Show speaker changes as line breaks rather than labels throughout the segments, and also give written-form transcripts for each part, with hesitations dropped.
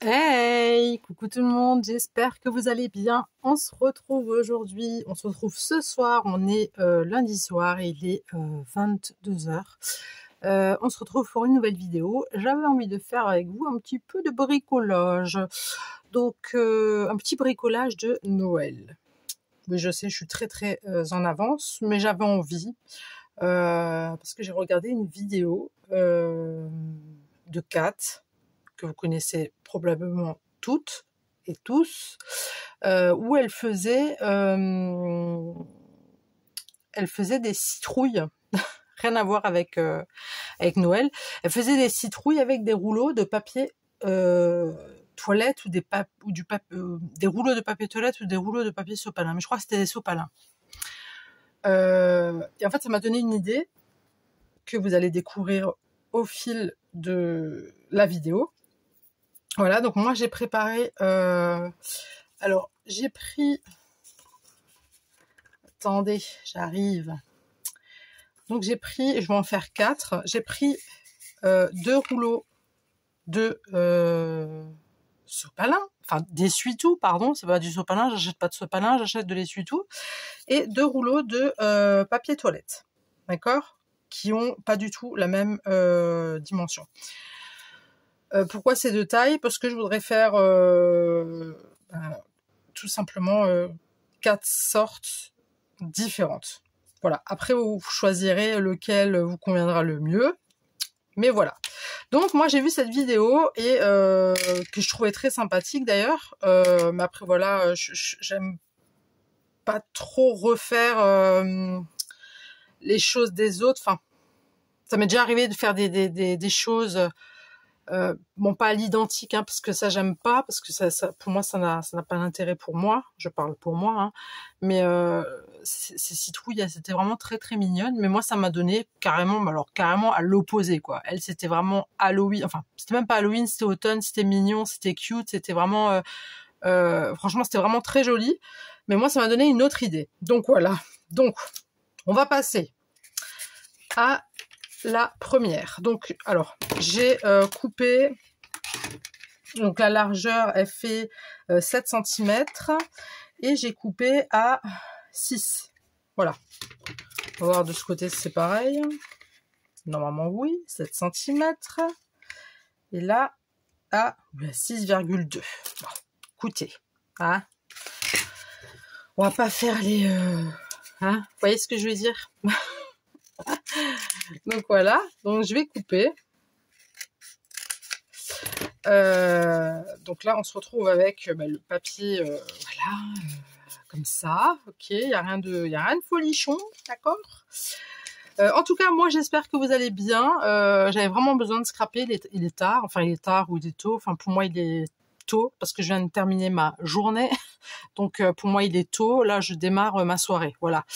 Hey, coucou tout le monde, j'espère que vous allez bien. On se retrouve aujourd'hui, on se retrouve ce soir, on est lundi soir et il est 22 heures. On se retrouve pour une nouvelle vidéo. J'avais envie de faire avec vous un petit peu de bricolage. Donc un petit bricolage de Noël. Oui, je sais, je suis très en avance, mais j'avais envie parce que j'ai regardé une vidéo de Kat, que vous connaissez probablement toutes et tous, où elle faisait des citrouilles, rien à voir avec Noël. Elle faisait des citrouilles avec des rouleaux de papier toilette ou des rouleaux de papier toilette ou des rouleaux de papier sopalin. Mais je crois que c'était des sopalins. Et en fait, ça m'a donné une idée que vous allez découvrir au fil de la vidéo. Voilà, donc moi j'ai préparé, alors j'ai pris, attendez, j'arrive, donc j'ai pris, je vais en faire 4, j'ai pris 2 rouleaux de sopalin, enfin d'essuie-tout, pardon, c'est pas du sopalin, j'achète pas de sopalin, j'achète de l'essuie-tout, et 2 rouleaux de papier toilette, d'accord, qui ont pas du tout la même dimension. Pourquoi ces deux tailles? Parce que je voudrais faire tout simplement 4 sortes différentes. Voilà. Après, vous choisirez lequel vous conviendra le mieux. Mais voilà. Donc moi j'ai vu cette vidéo et que je trouvais très sympathique d'ailleurs. Mais après voilà, j'aime pas trop refaire les choses des autres. Enfin, ça m'est déjà arrivé de faire des choses. Bon, pas à l'identique, hein, parce que ça j'aime pas, parce que ça pour moi ça n'a pas d'intérêt pour moi, je parle pour moi, hein. Mais ces citrouilles, c'était vraiment très mignonne, mais moi ça m'a donné carrément, alors carrément à l'opposé quoi. Elle, c'était vraiment Halloween, enfin c'était même pas Halloween, c'était automne, c'était mignon, c'était cute, c'était vraiment franchement c'était vraiment très joli, mais moi ça m'a donné une autre idée. Donc voilà, donc on va passer à la première. Donc, alors, j'ai coupé, donc la largeur, elle fait 7 cm, et j'ai coupé à 6. Voilà. On va voir de ce côté, c'est pareil. Normalement, oui, 7 cm. Et là, à 6,2. Bon, écoutez, hein, on va pas faire les... hein, vous voyez ce que je veux dire? Donc voilà, donc je vais couper. Donc là, on se retrouve avec le papier, voilà, comme ça. Ok, il y a rien de folichon, d'accord. En tout cas, moi, j'espère que vous allez bien. J'avais vraiment besoin de scraper. Il est tard, enfin il est tard ou il est tôt. Enfin pour moi, il est tôt parce que je viens de terminer ma journée. Donc pour moi, il est tôt. Là, je démarre ma soirée. Voilà.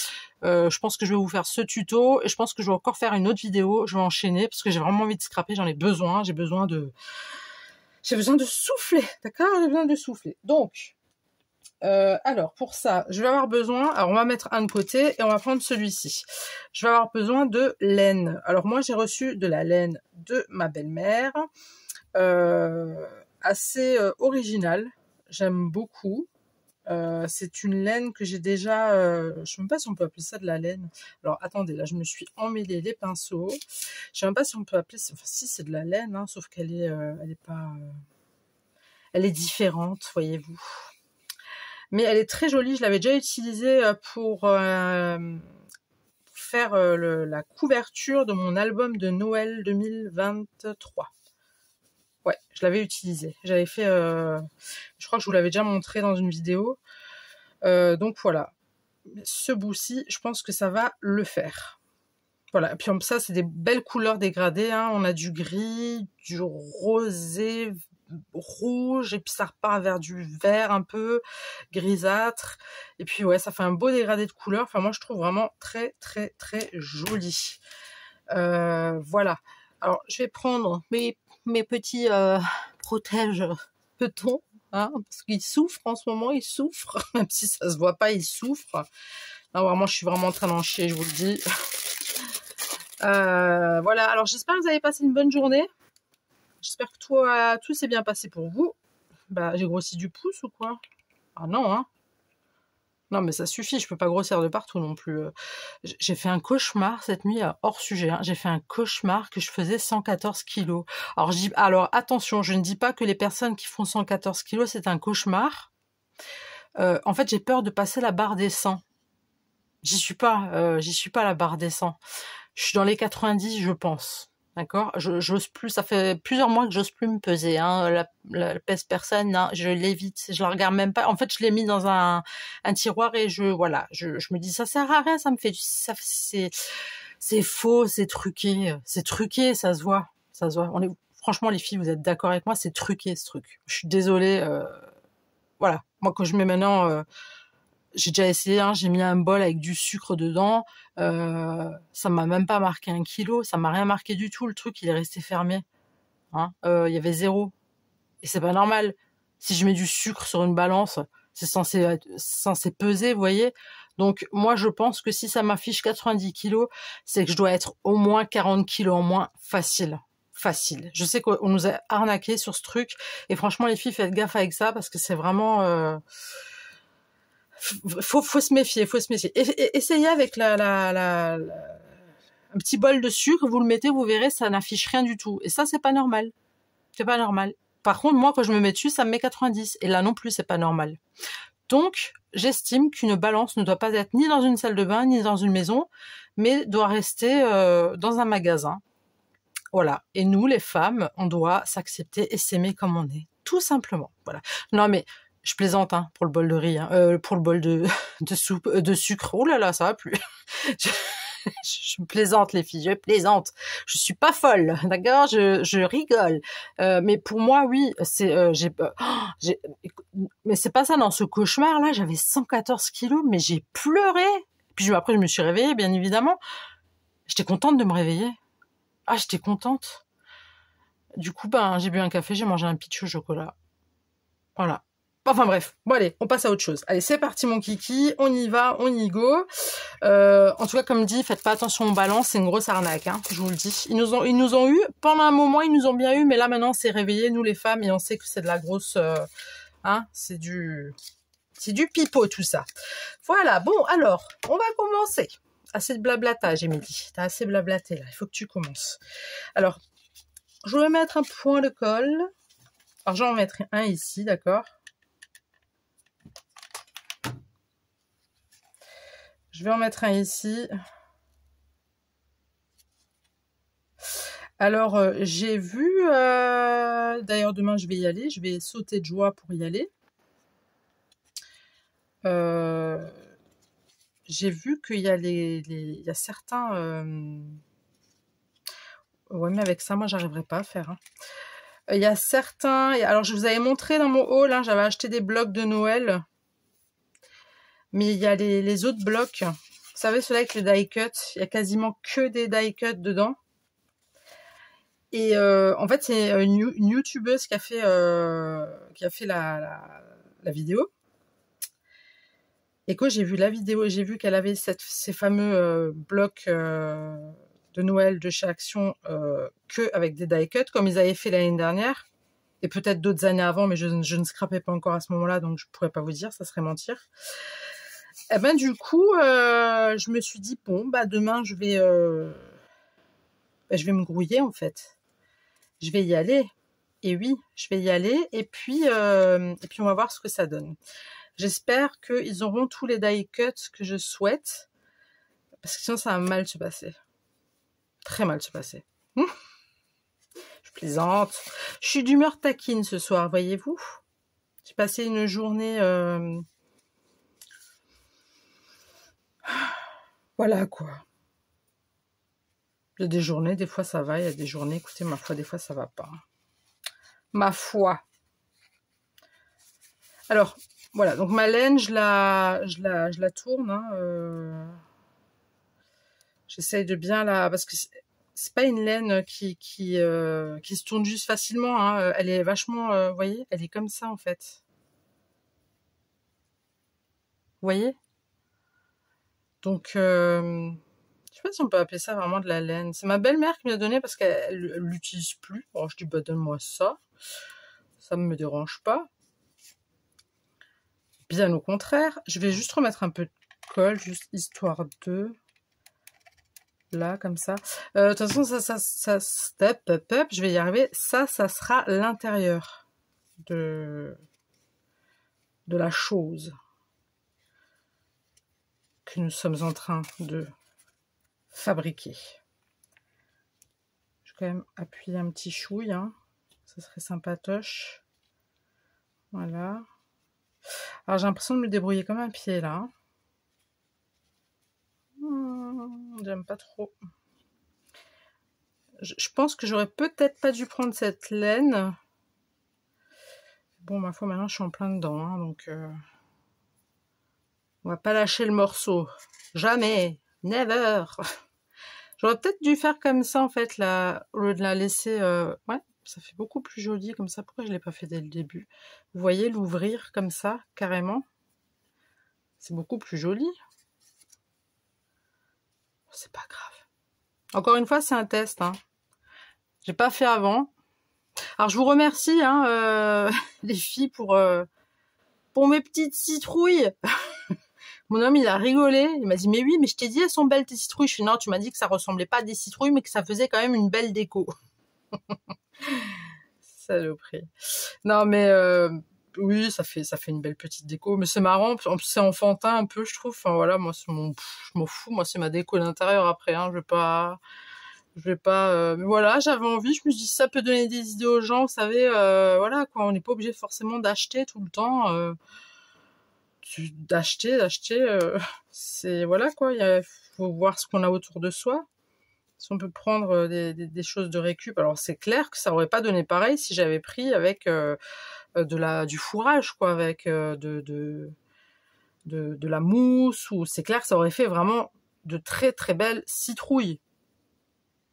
Je pense que je vais vous faire ce tuto et je pense que je vais encore faire une autre vidéo. Je vais enchaîner parce que j'ai vraiment envie de scraper. J'en ai besoin. J'ai besoin de souffler, d'accord? J'ai besoin de souffler. Donc, alors pour ça, je vais avoir besoin, alors on va mettre un de côté et on va prendre celui-ci. Je vais avoir besoin de laine. Alors moi j'ai reçu de la laine de ma belle-mère, assez originale, j'aime beaucoup. C'est une laine que j'ai déjà, je sais même pas si on peut appeler ça de la laine. Alors attendez, là je me suis emmêlé les pinceaux. Je sais même pas si on peut appeler, enfin si c'est de la laine, hein, sauf qu'elle est, elle est pas, elle est différente, voyez-vous. Mais elle est très jolie. Je l'avais déjà utilisée pour faire la couverture de mon album de Noël 2023. Ouais, je l'avais utilisée. J'avais fait, je crois que je vous l'avais déjà montré dans une vidéo. Donc voilà, ce bout-ci, je pense que ça va le faire. Voilà, et puis ça, c'est des belles couleurs dégradées, hein. On a du gris, du rosé, rouge, et puis ça repart vers du vert un peu, grisâtre. Et puis ouais, ça fait un beau dégradé de couleurs. Enfin, moi, je trouve vraiment très joli. Voilà. Alors, je vais prendre mes petits protège-petons. Hein, parce qu'il souffre en ce moment, il souffre, même si ça se voit pas, il souffre. Là, vraiment, je suis vraiment en train d'en chier, je vous le dis. Voilà, alors j'espère que vous avez passé une bonne journée. J'espère que tout s'est bien passé pour vous. Bah, j'ai grossi du pouce ou quoi? Ah non, hein. Non, mais ça suffit, je peux pas grossir de partout non plus. J'ai fait un cauchemar cette nuit, hors sujet, hein. J'ai fait un cauchemar que je faisais 114 kilos. Alors attention, je ne dis pas que les personnes qui font 114 kilos, c'est un cauchemar. En fait, j'ai peur de passer la barre des 100. J'y suis pas à la barre des 100. Je suis dans les 90, je pense. D'accord, j'ose plus, ça fait plusieurs mois que j'ose plus me peser, hein. La pèse personne, hein, je l'évite, je la regarde même pas. En fait, je l'ai mis dans un tiroir et je me dis ça sert à rien, ça me fait ça, c'est faux, c'est truqué, ça se voit, ça se voit. Franchement les filles, vous êtes d'accord avec moi, c'est truqué ce truc. Je suis désolée, voilà. Moi quand je mets maintenant j'ai déjà essayé, hein, j'ai mis un bol avec du sucre dedans, ça m'a même pas marqué 1 kilo, ça m'a rien marqué du tout, le truc il est resté fermé, hein, il y avait 0. Et c'est pas normal. Si je mets du sucre sur une balance, c'est censé peser, vous voyez. Donc moi je pense que si ça m'affiche 90 kilos, c'est que je dois être au moins 40 kilos en moins, facile. Facile. Je sais qu'on nous a arnaqué sur ce truc, et franchement les filles, faites gaffe avec ça, parce que c'est vraiment... faut se méfier, Essayez avec un petit bol de sucre, vous le mettez, vous verrez, ça n'affiche rien du tout. Et ça, c'est pas normal. C'est pas normal. Par contre, moi, quand je me mets dessus, ça me met 90. Et là non plus, c'est pas normal. Donc, j'estime qu'une balance ne doit pas être ni dans une salle de bain, ni dans une maison, mais doit rester dans un magasin. Voilà. Et nous, les femmes, on doit s'accepter et s'aimer comme on est. Tout simplement. Voilà. Non, mais je plaisante, hein, pour le bol de riz, hein, pour le bol de soupe, de sucre. Oh là là, ça va plus. Je plaisante les filles, je plaisante. Je suis pas folle, d'accord, je rigole. Mais pour moi, oui, mais c'est pas ça. Dans ce cauchemar-là, j'avais 114 kilos, mais j'ai pleuré. Puis après, je me suis réveillée, bien évidemment. J'étais contente de me réveiller. Ah, j'étais contente. Du coup, j'ai bu un café, j'ai mangé un pitch au chocolat. Voilà. Enfin bref, bon allez, on passe à autre chose. Allez, c'est parti mon kiki, on y va, on y go. En tout cas, comme dit, faites pas attention aux balances, c'est une grosse arnaque, hein, je vous le dis. Ils nous ont eu, pendant un moment, ils nous ont bien eu, mais là maintenant, c'est réveillé, nous les femmes, et on sait que c'est de la grosse... hein, c'est du pipeau tout ça. Voilà, bon, alors, on va commencer. Assez de blablatage, Émilie. T'as assez blablaté là, il faut que tu commences. Alors, je vais mettre un point de colle. Alors, j'en mettrai un ici, d'accord? Je vais en mettre un ici. Alors, j'ai vu... d'ailleurs, demain, je vais y aller. Je vais sauter de joie pour y aller. J'ai vu qu'il y a il y a certains... Ouais, mais avec ça, moi, j'arriverai pas à faire. Hein. Il y a certains... Alors, je vous avais montré dans mon haul, hein, j'avais acheté des blocs de Noël. Mais il y a les autres blocs. Vous savez, ceux-là avec les die cuts. Il y a quasiment que des die cuts dedans. Et en fait, c'est une youtubeuse qui a fait la vidéo. Et quand j'ai vu la vidéo, j'ai vu qu'elle avait ces fameux blocs de Noël de chez Action que avec des die cuts, comme ils avaient fait l'année dernière. Et peut-être d'autres années avant, mais je ne scrapais pas encore à ce moment-là, donc je pourrais pas vous dire, ça serait mentir. Et ben du coup, je me suis dit bon, demain je vais me grouiller en fait. Je vais y aller. Et oui, je vais y aller. Et puis on va voir ce que ça donne. J'espère qu'ils auront tous les die cuts que je souhaite. Parce que sinon, ça va mal se passer. Très mal se passer. Je plaisante. Je suis d'humeur taquine ce soir, voyez-vous. J'ai passé une journée... Voilà, quoi. Il y a des journées, des fois ça va. Il y a des journées, écoutez, ma foi, des fois ça va pas. Ma foi. Alors, voilà. Donc ma laine, je la tourne. Hein, j'essaye de bien parce que c'est pas une laine qui se tourne juste facilement. Hein. Elle est vachement, vous voyez, elle est comme ça en fait. Vous voyez? Donc, je sais pas si on peut appeler ça vraiment de la laine. C'est ma belle-mère qui me l'a donné parce qu'elle l'utilise plus. Alors je dis, donne-moi ça. Ça me dérange pas. Bien au contraire. Je vais juste remettre un peu de colle, juste histoire de... Là, comme ça. De toute façon, step, up, je vais y arriver. Ça sera l'intérieur de la chose que nous sommes en train de fabriquer. Je vais quand même appuyer un petit chouille, hein. Ça serait sympatoche. Voilà. Alors j'ai l'impression de me débrouiller comme un pied là. J'aime pas trop. Je pense que j'aurais peut-être pas dû prendre cette laine. Bon, ma foi, maintenant je suis en plein dedans, hein, donc on va pas lâcher le morceau. Jamais, never. J'aurais peut-être dû faire comme ça en fait, là, au lieu de la laisser. Ouais, ça fait beaucoup plus joli comme ça. Pourquoi je l'ai pas fait dès le début? Vous voyez, l'ouvrir comme ça, carrément. C'est beaucoup plus joli. C'est pas grave. Encore une fois, c'est un test. Hein. J'ai pas fait avant. Alors je vous remercie, hein, les filles, pour mes petites citrouilles. Mon homme, il a rigolé. Il m'a dit, mais oui, mais je t'ai dit, elles sont belles tes citrouilles. Je suis non, tu m'as dit que ça ressemblait pas à des citrouilles, mais que ça faisait quand même une belle déco. Saloperie. Non, mais oui, ça fait une belle petite déco. Mais c'est marrant. En plus, c'est enfantin un peu, je trouve. Enfin voilà, moi, je m'en fous. Moi, c'est ma déco d'intérieur après. Hein. Je vais pas. Mais voilà, j'avais envie. Je me suis dit, ça peut donner des idées aux gens. Vous savez, voilà, quoi. On n'est pas obligé forcément d'acheter tout le temps. D'acheter, c'est voilà quoi, il faut voir ce qu'on a autour de soi. Si on peut prendre des choses de récup, alors c'est clair que ça aurait pas donné pareil si j'avais pris avec du fourrage quoi, avec de la mousse, ou c'est clair que ça aurait fait vraiment de très très belles citrouilles.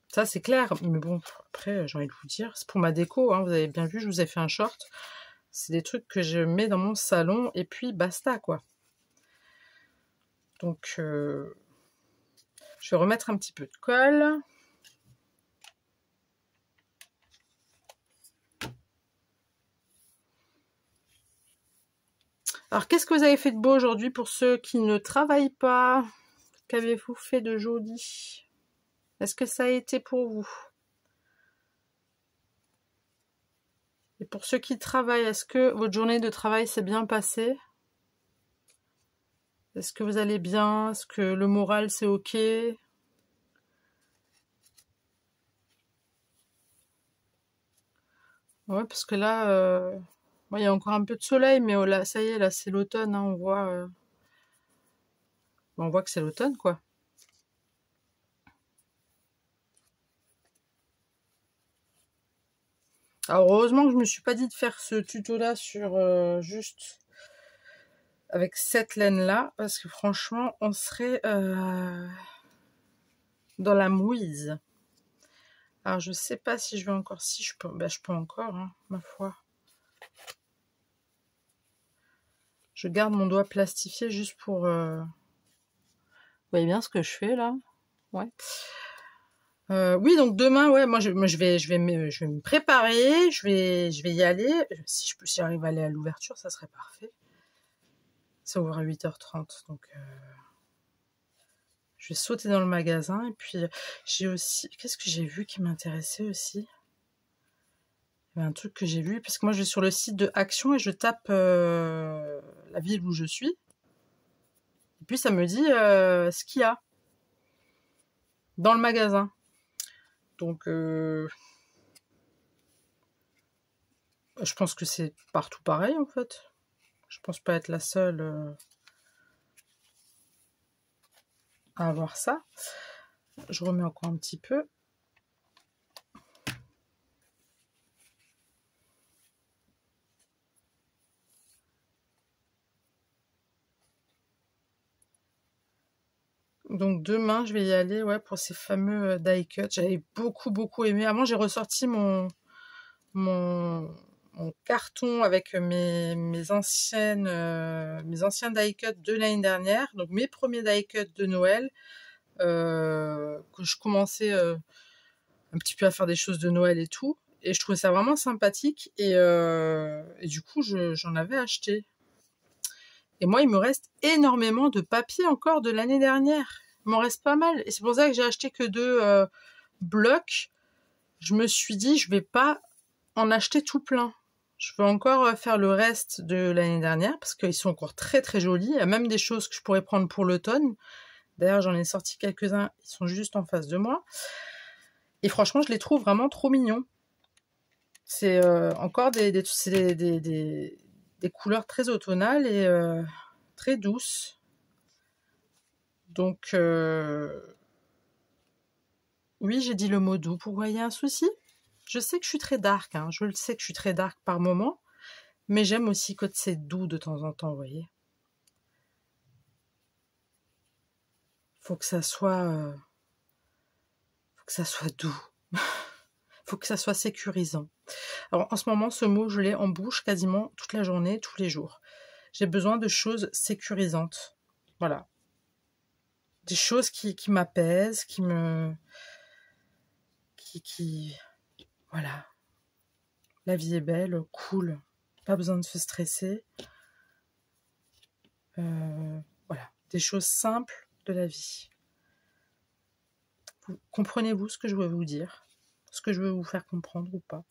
Ça c'est clair, mais bon après j'ai envie de vous dire, c'est pour ma déco, hein, vous avez bien vu, je vous ai fait un short. C'est des trucs que je mets dans mon salon et puis basta quoi. Donc, je vais remettre un petit peu de colle. Alors, qu'est-ce que vous avez fait de beau aujourd'hui pour ceux qui ne travaillent pas? Qu'avez-vous fait de joli? Est-ce que ça a été pour vous? Et pour ceux qui travaillent, est-ce que votre journée de travail s'est bien passée? Est-ce que vous allez bien? Est-ce que le moral c'est ok? Ouais, parce que là, il y a encore un peu de soleil, mais là, ça y est, là c'est l'automne, hein, on voit que c'est l'automne, quoi. Alors heureusement que je me suis pas dit de faire ce tuto là sur juste avec cette laine là, parce que franchement on serait dans la mouise. Alors je sais pas si je vais encore, si je peux, je peux encore, hein, ma foi. Je garde mon doigt plastifié juste pour... Vous voyez bien ce que je fais là? Ouais. Oui, donc demain, ouais, moi je vais me préparer, je vais y aller. Si j'arrive à aller à l'ouverture, ça serait parfait. Ça ouvre à 8h30, donc je vais sauter dans le magasin. Et puis j'ai aussi, qu'est-ce que j'ai vu qui m'intéressait aussi? Il y avait un truc que j'ai vu, parce que moi je vais sur le site de Action et je tape la ville où je suis. Et puis ça me dit ce qu'il y a dans le magasin. Donc je pense que c'est partout pareil en fait. Je pense pas être la seule à avoir ça. Je remets encore un petit peu. Donc demain, je vais y aller, ouais, pour ces fameux die cut. J'avais beaucoup aimé. Avant, j'ai ressorti mon carton avec mes anciens die cut de l'année dernière. Donc mes premiers die cut de Noël. Que je commençais un petit peu à faire des choses de Noël et tout. Et je trouvais ça vraiment sympathique. Et du coup, j'en avais acheté. Et moi, il me reste énormément de papier encore de l'année dernière. Il m'en reste pas mal. Et c'est pour ça que j'ai acheté que 2 blocs. Je me suis dit, je vais pas en acheter tout plein. Je veux encore faire le reste de l'année dernière parce qu'ils sont encore très très jolis. Il y a même des choses que je pourrais prendre pour l'automne. D'ailleurs, j'en ai sorti quelques-uns. Ils sont juste en face de moi. Et franchement, je les trouve vraiment trop mignons. C'est encore des couleurs très automnales et très douces. Donc, oui, j'ai dit le mot doux. Pourquoi il y a un souci? Je sais que je suis très dark, hein. Je le sais que je suis très dark par moment, mais j'aime aussi quand c'est doux de temps en temps, vous voyez. Faut que ça soit doux. Faut que ça soit sécurisant. Alors, en ce moment, ce mot, je l'ai en bouche quasiment toute la journée, tous les jours. J'ai besoin de choses sécurisantes. Voilà. Des choses qui m'apaisent, voilà. La vie est belle, cool. Pas besoin de se stresser. Voilà. Des choses simples de la vie. Comprenez-vous ce que je veux vous dire? Ce que je veux vous faire comprendre ou pas?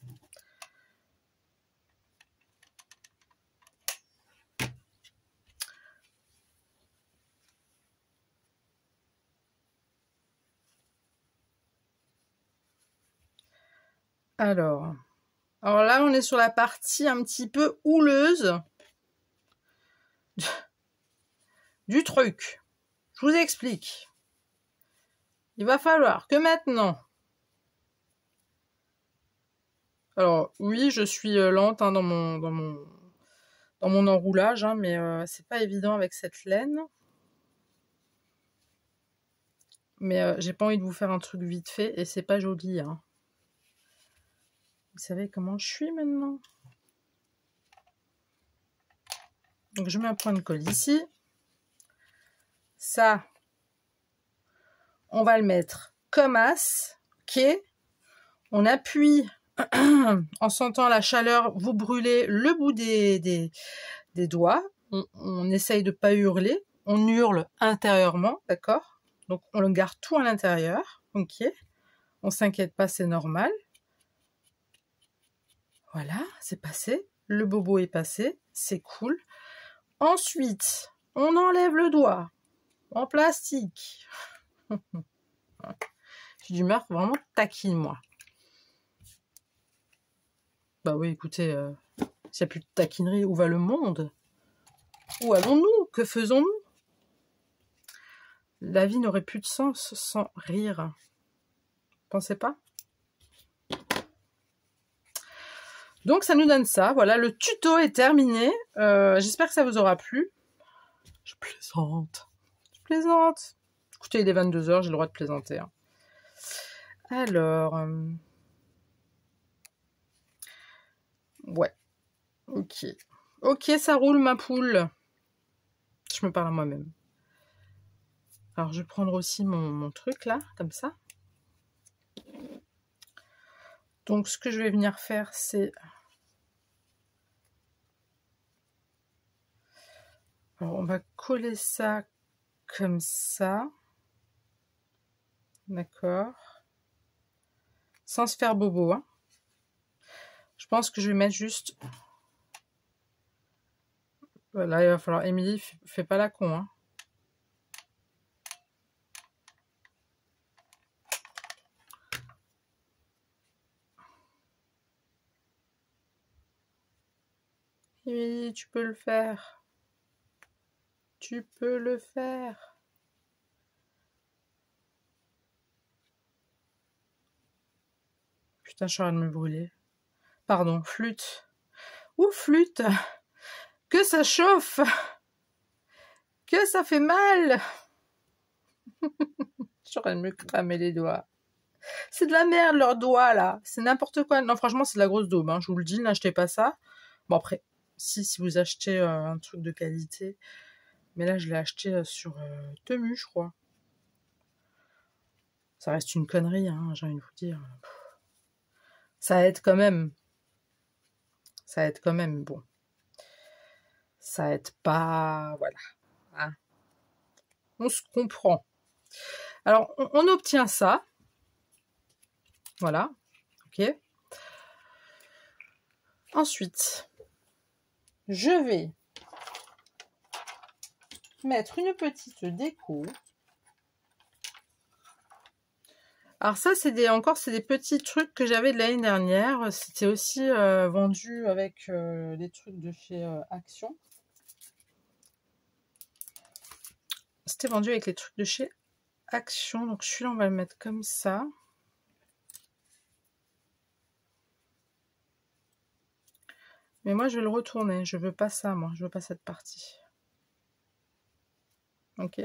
Alors là, on est sur la partie un petit peu houleuse du truc. Je vous explique. Il va falloir que maintenant... Alors, oui, je suis lente hein, dans mon enroulage, hein, mais c'est pas évident avec cette laine. Mais j'ai pas envie de vous faire un truc vite fait et c'est pas joli. Hein. Vous savez comment je suis maintenant? Donc je mets un point de colle ici. Ça, on va le mettre comme as. Ok. On appuie en sentant la chaleur, vous brûlez le bout des doigts. On essaye de pas hurler. On hurle intérieurement, d'accord? Donc on le garde tout à l'intérieur. Ok. On s'inquiète pas, c'est normal. Voilà, c'est passé. Le bobo est passé. C'est cool. Ensuite, on enlève le doigt en plastique. J'ai d'humeur vraiment taquine, moi. Bah oui, écoutez, s'il n'y a plus de taquinerie, où va le monde? Où allons-nous? Que faisons-nous? La vie n'aurait plus de sens sans rire. Pensez pas? Donc ça nous donne ça. Voilà, le tuto est terminé. J'espère que ça vous aura plu. Je plaisante. Je plaisante. Écoutez, il est 22h, j'ai le droit de plaisanter. Hein. Alors... ouais. Ok. Ok, ça roule ma poule. Je me parle à moi-même. Alors, je vais prendre aussi mon truc là, comme ça. Donc, ce que je vais venir faire, c'est... Alors, on va coller ça comme ça. D'accord. Sans se faire bobo, hein. Je pense que je vais mettre juste... Voilà, il va falloir... Émilie, fais pas la con, hein. Émilie, tu peux le faire. Tu peux le faire. Putain, je suis en train de me brûler. Pardon, flûte. Ouh, flûte. Que ça chauffe. Que ça fait mal. Je suis en train de me cramer les doigts. C'est de la merde, leurs doigts, là. C'est n'importe quoi. Non, franchement, c'est de la grosse daube. Hein. Je vous le dis, n'achetez pas ça. Bon, après, si vous achetez un truc de qualité. Mais là, je l'ai acheté sur Temu, je crois. Ça reste une connerie, hein, j'ai envie de vous dire. Ça aide quand même. Ça aide quand même, bon. Ça aide pas, voilà. Hein. On se comprend. Alors, on obtient ça. Voilà. Ok. Ensuite, je vais mettre une petite déco. Alors ça, c'est des petits trucs que j'avais de l'année dernière. C'était aussi vendu avec des trucs de chez Action. C'était vendu avec les trucs de chez Action. Donc celui-là, on va le mettre comme ça. Mais moi, je vais le retourner. Je veux pas ça, moi. Je veux pas cette partie. Ok.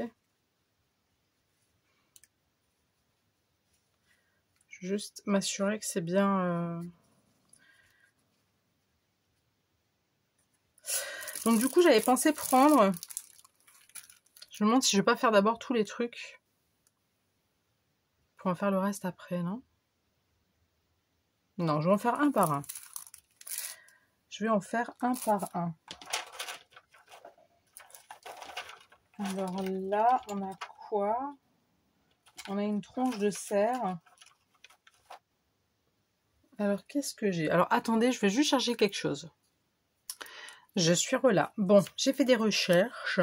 Je veux juste m'assurer que c'est bien... Donc du coup, j'avais pensé prendre... Je me demande si je vais pas faire d'abord tous les trucs. Pour en faire le reste après, non? Non, je vais en faire un par un. Je vais en faire un par un. Alors là, on a quoi? On a une tronche de cerf. Alors, qu'est-ce que j'ai? Alors, attendez, je vais juste chercher quelque chose. Je suis relâ. Bon, j'ai fait des recherches.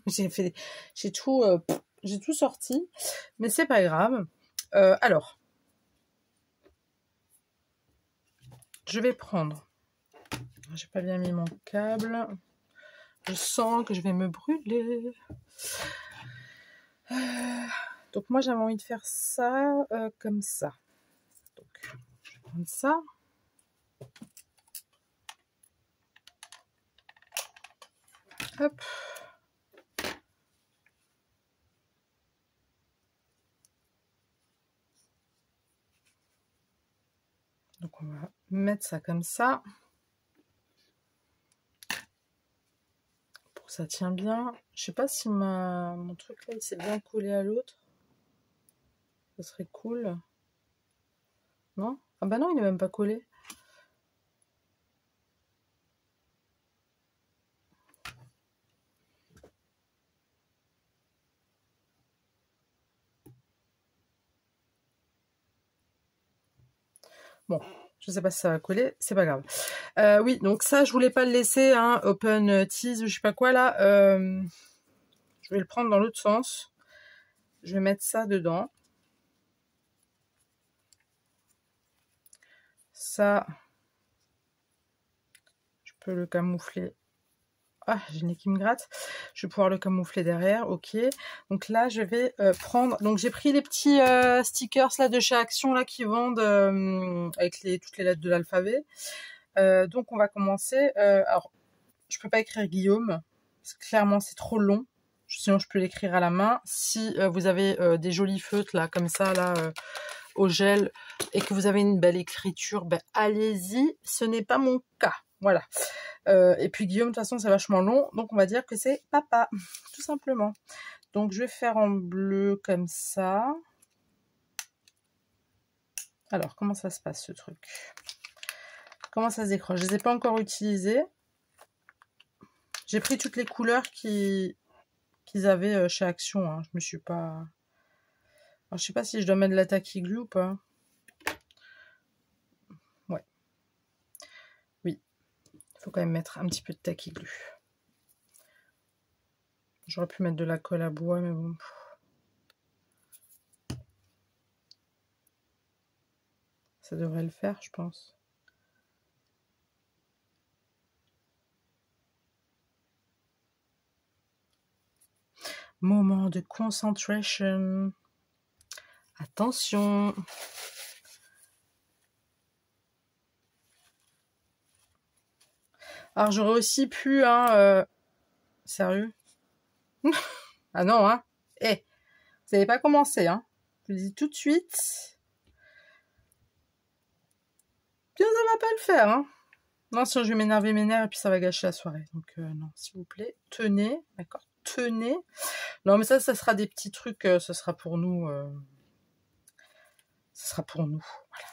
j'ai tout sorti. Mais c'est pas grave. Alors, je vais prendre... J'ai pas bien mis mon câble. Je sens que je vais me brûler. Donc moi j'avais envie de faire ça comme ça. Donc je vais prendre ça. Hop. Donc on va mettre ça comme ça. Pour que ça tient bien. Je sais pas si mon truc là il s'est bien collé à l'autre. Ça serait cool. Non? Ah bah non, il n'est même pas collé. Bon, je sais pas si ça va coller, c'est pas grave. Oui, donc ça, je voulais pas le laisser, hein, open tease ou je sais pas quoi là. Je vais le prendre dans l'autre sens. Je vais mettre ça dedans. Ça, je peux le camoufler. Ah, j'ai le nez qui me gratte. Je vais pouvoir le camoufler derrière, ok. Donc là, je vais prendre... Donc j'ai pris les petits stickers là de chez Action là qui vendent avec toutes les lettres de l'alphabet. Donc on va commencer. Alors, je peux pas écrire Guillaume, parce que clairement c'est trop long. Sinon je peux l'écrire à la main. Si vous avez des jolis feutres là, comme ça, là, au gel, et que vous avez une belle écriture, ben allez-y, ce n'est pas mon cas. Voilà. Et puis Guillaume, de toute façon, c'est vachement long, donc on va dire que c'est papa, tout simplement. Donc je vais faire en bleu comme ça. Alors, comment ça se passe ce truc? Comment ça se décroche? Je ne les ai pas encore utilisés. J'ai pris toutes les couleurs qu'ils avaient chez Action. Hein. Je me suis pas... Alors, je sais pas si je dois mettre de la tacky glue ou pas. Ouais. Oui. Il faut quand même mettre un petit peu de tacky glue. J'aurais pu mettre de la colle à bois, mais bon. Ça devrait le faire, je pense. Moment de concentration. Attention. Alors j'aurais aussi pu, hein, sérieux? Ah non, hein. Eh, vous n'avez pas commencé, hein. Je vous dis tout de suite. Bien, ça va pas le faire, hein. Non, sinon je vais m'énerver mes nerfs et puis ça va gâcher la soirée. Donc non, s'il vous plaît, tenez, d'accord, tenez. Non, mais ça sera des petits trucs, ce sera pour nous. Ce sera pour nous, voilà.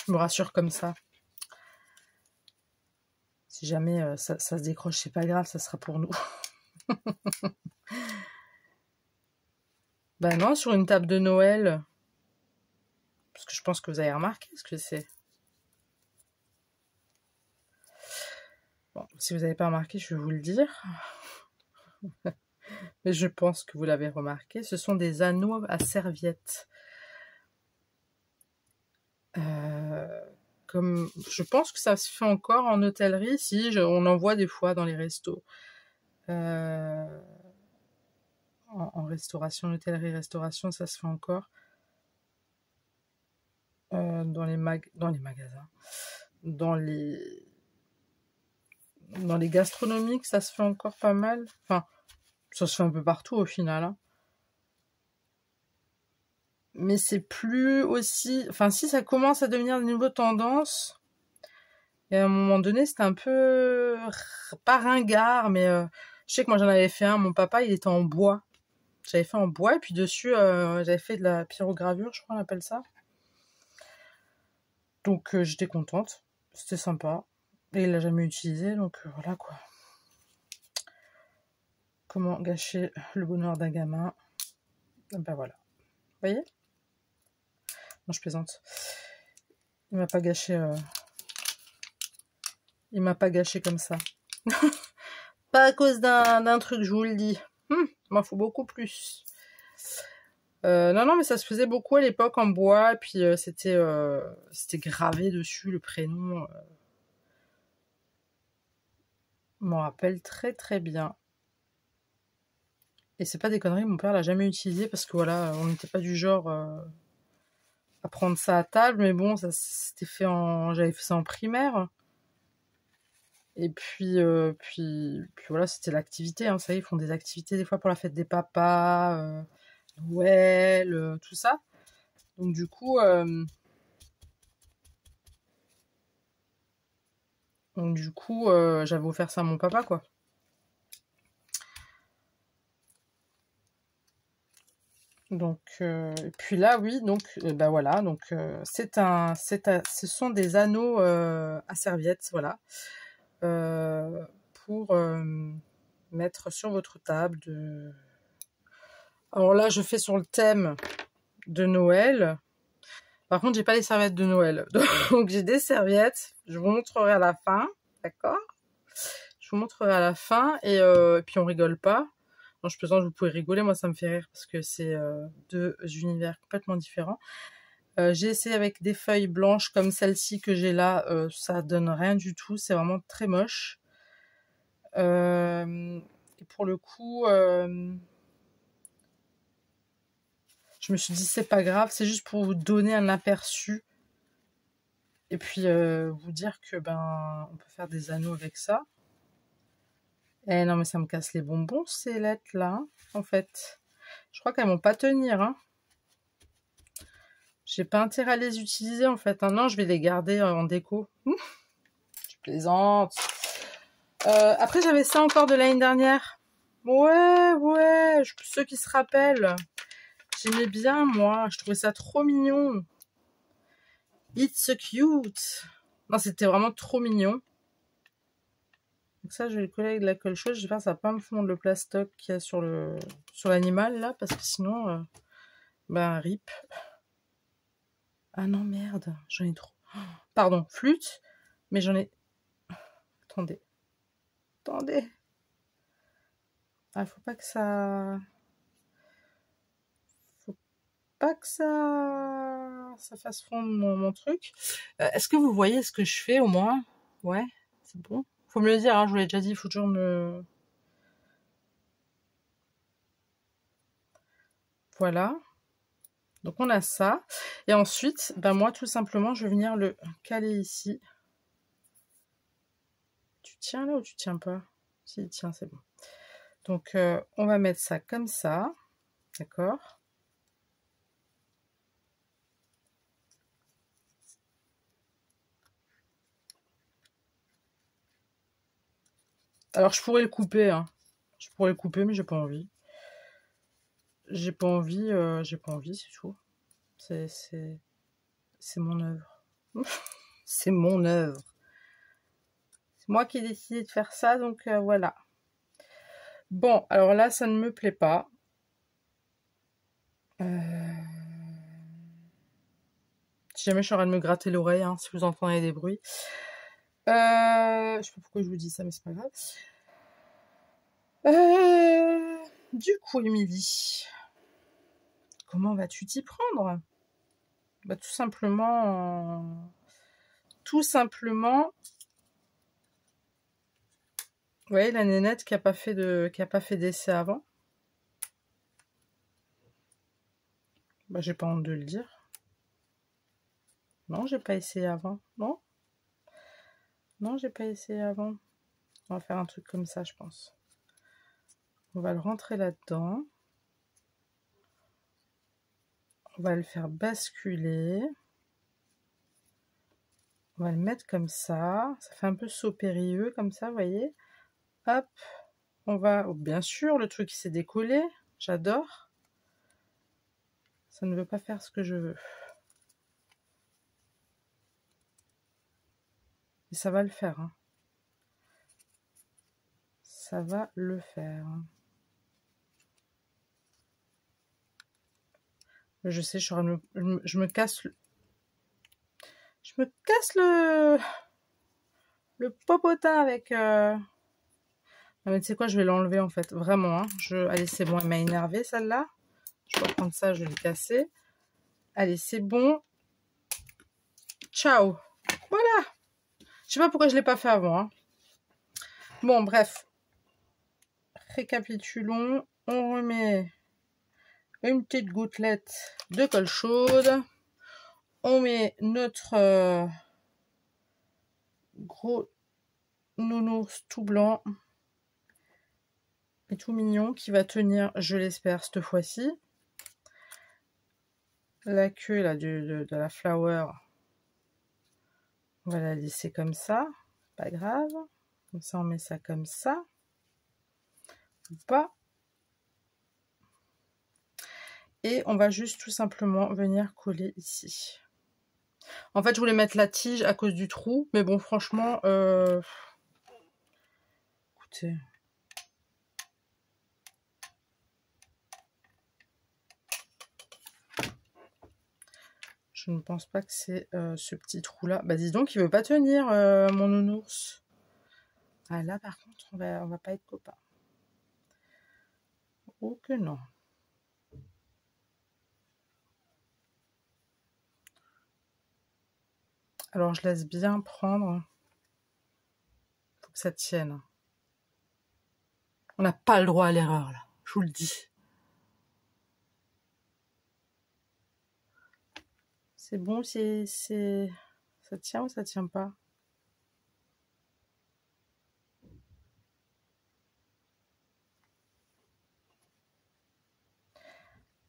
Je me rassure comme ça. Si jamais ça se décroche, c'est pas grave, ça sera pour nous. Bah non, sur une table de Noël. Parce que je pense que vous avez remarqué ce que c'est. Bon, si vous n'avez pas remarqué, je vais vous le dire. Mais je pense que vous l'avez remarqué. Ce sont des anneaux à serviettes. Comme je pense que ça se fait encore en hôtellerie. Si, on en voit des fois dans les restos. En restauration, hôtellerie-restauration, ça se fait encore. Dans les magasins. Dans les gastronomiques, ça se fait encore pas mal. Enfin, ça se fait un peu partout au final. Hein. Mais c'est plus aussi... Enfin, si ça commence à devenir de nouveau tendance, et à un moment donné, c'était un peu... Pas ringard, mais... Je sais que moi, j'en avais fait un. Mon papa, il était en bois. J'avais fait en bois, et puis dessus, j'avais fait de la pyrogravure, je crois on appelle ça. Donc, j'étais contente. C'était sympa. Et il l'a jamais utilisé, donc voilà, quoi. Comment gâcher le bonheur d'un gamin? Ben voilà. Vous voyez? Non, je plaisante. Il m'a pas gâché. Il m'a pas gâché comme ça. Pas à cause d'un truc, je vous le dis. Il m'en faut beaucoup plus. Non, mais ça se faisait beaucoup à l'époque en bois. Et puis c'était gravé dessus le prénom. Je m'en rappelle très très bien. Et c'est pas des conneries, mon père l'a jamais utilisé parce que voilà, on n'était pas du genre à prendre ça à table. Mais bon, ça c'était fait j'avais fait ça en primaire. Et puis voilà, c'était l'activité. Hein. Vous savez, ils font des activités des fois pour la fête des papas, Noël, tout ça. Donc du coup, j'avais offert ça à mon papa, quoi. Donc, et puis là, oui, donc, bah voilà, donc ce sont des anneaux à serviettes, voilà, pour mettre sur votre table. Alors là, je fais sur le thème de Noël. Par contre, j'ai pas les serviettes de Noël, donc j'ai des serviettes. Je vous montrerai à la fin, d'accord? Je vous montrerai à la fin et puis on rigole pas. Non, je plaisante, vous pouvez rigoler, moi ça me fait rire parce que c'est deux univers complètement différents. J'ai essayé avec des feuilles blanches comme celle-ci que j'ai là, ça donne rien du tout, c'est vraiment très moche. Et pour le coup, je me suis dit c'est pas grave, c'est juste pour vous donner un aperçu. Et puis vous dire que ben on peut faire des anneaux avec ça. Eh non mais ça me casse les bonbons ces lettres là, hein, en fait. Je crois qu'elles vont pas tenir, hein. J'ai pas intérêt à les utiliser en fait. Non, je vais les garder en déco. Je plaisante. Après, j'avais ça encore de l'année dernière. Ouais, ceux qui se rappellent. J'aimais bien, moi. Je trouvais ça trop mignon. It's so cute. Non, c'était vraiment trop mignon. Donc ça, je vais le coller avec de la colle chaude. J'espère que ça va pas me fondre le plastoc qu'il y a sur l'animal, là. Parce que sinon, ben, rip. Ah non, merde. J'en ai trop. Pardon, flûte. Mais j'en ai... Attendez. Ah, faut pas que ça fasse fondre mon truc. Est-ce que vous voyez ce que je fais au moins? Ouais, c'est bon. Faut me le dire, hein, je vous l'ai déjà dit, il faut toujours me... Voilà. Donc on a ça. Et ensuite, ben moi tout simplement, je vais venir le caler ici. Tu tiens là ou tu tiens pas? Si, tiens, c'est bon. Donc on va mettre ça comme ça. D'accord? Alors je pourrais le couper, hein. Je pourrais le couper, mais j'ai pas envie. J'ai pas envie, c'est tout. C'est mon œuvre. C'est mon œuvre. C'est moi qui ai décidé de faire ça, donc voilà. Bon, alors là, ça ne me plaît pas. Si jamais je suis en train de me gratter l'oreille, hein, si vous entendez des bruits. Je sais pas pourquoi je vous dis ça, mais c'est pas grave. Du coup, Émilie, comment vas-tu t'y prendre? Bah, tout simplement, vous voyez la nénette qui a pas fait d'essai avant. Bah, j'ai pas honte de le dire. Non, j'ai pas essayé avant. Non, non, j'ai pas essayé avant. On va faire un truc comme ça, je pense. On va le rentrer là-dedans. On va le faire basculer. On va le mettre comme ça. Ça fait un peu saut périlleux comme ça, vous voyez. Hop. On va... Oh, bien sûr, le truc qui s'est décollé. J'adore. Ça ne veut pas faire ce que je veux. Et ça va le faire. Hein. Ça va le faire. Je sais, je me casse le... Je me casse le popotin avec... Non mais tu sais quoi, je vais l'enlever en fait. Vraiment. Hein. Allez, c'est bon, elle m'a énervé celle-là. Je vais reprendre ça, je vais le casser. Allez, c'est bon. Ciao. Voilà. Je sais pas pourquoi je l'ai pas fait avant. Hein. Bon, bref. Récapitulons. On remet une petite gouttelette de colle chaude. On met notre gros nounours tout blanc et tout mignon qui va tenir, je l'espère, cette fois-ci. La queue là, de la flower, on va la laisser comme ça. Pas grave. Comme ça, on met ça comme ça. Ou pas. Et on va juste tout simplement venir coller ici. En fait, je voulais mettre la tige à cause du trou. Mais bon, franchement, écoutez. Je ne pense pas que c'est ce petit trou-là. Bah dis donc, il veut pas tenir, mon nounours. Ah là, par contre, on va pas être copains. Oh que non. Alors, je laisse bien prendre. Faut que ça tienne. On n'a pas le droit à l'erreur, là. Je vous le dis. C'est bon, ça tient ou ça tient pas?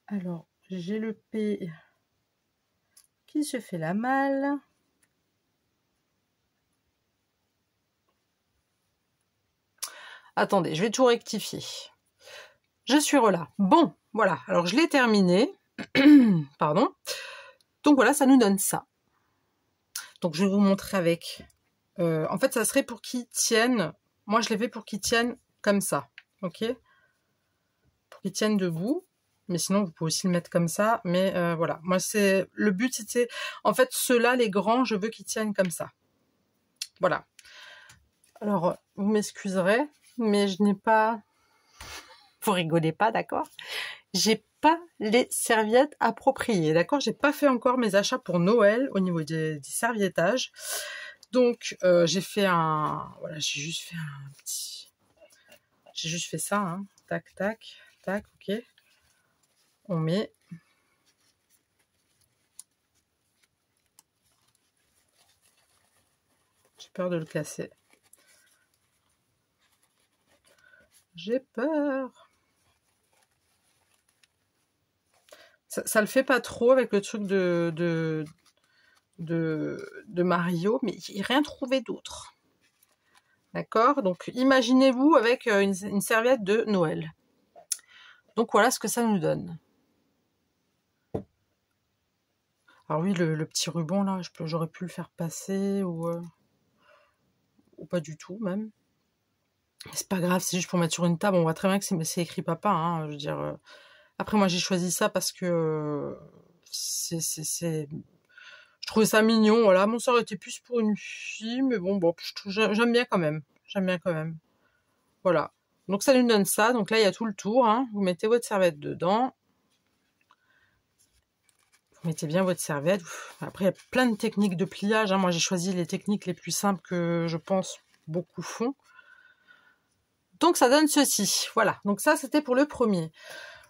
Alors, j'ai le P qui se fait la malle. Attendez, je vais tout rectifier. Je suis relà. Bon, voilà. Alors, je l'ai terminé. Pardon. Donc, voilà, ça nous donne ça. Donc, je vais vous montrer avec... en fait, ça serait pour qu'ils tiennent... Moi, je l'ai fait pour qu'ils tiennent comme ça. Ok? Pour qu'ils tiennent debout. Mais sinon, vous pouvez aussi le mettre comme ça. Mais voilà. Moi, c'est... Le but, c'était... En fait, ceux-là, les grands, je veux qu'ils tiennent comme ça. Voilà. Alors, vous m'excuserez, mais je n'ai pas... Vous rigolez pas, d'accord? J'ai pas les serviettes appropriées, d'accord? J'ai pas fait encore mes achats pour Noël au niveau des serviettages. Donc, j'ai fait un... Voilà, j'ai juste fait un petit... J'ai juste fait ça, hein. Tac, tac, tac, ok. On met... J'ai peur de le casser. J'ai peur. Ça le fait pas trop avec le truc de Mario, mais j'ai rien trouvé d'autre. D'accord? Donc, imaginez-vous avec une serviette de Noël. Donc, voilà ce que ça nous donne. Alors oui, le petit ruban, là, j'aurais pu le faire passer ou... ou pas du tout même. C'est pas grave, c'est juste pour mettre sur une table. On voit très bien que c'est écrit papa, hein, je veux dire. Après, moi, j'ai choisi ça parce que je trouvais ça mignon, voilà. Bon, ça aurait été plus pour une fille, mais bon, j'aime bien quand même. J'aime bien quand même. Voilà. Donc, ça nous donne ça. Donc là, il y a tout le tour, hein. Vous mettez votre serviette dedans. Vous mettez bien votre serviette. Après, il y a plein de techniques de pliage, hein. Moi, j'ai choisi les techniques les plus simples que je pense beaucoup font. Donc, ça donne ceci. Voilà. Donc, ça, c'était pour le premier.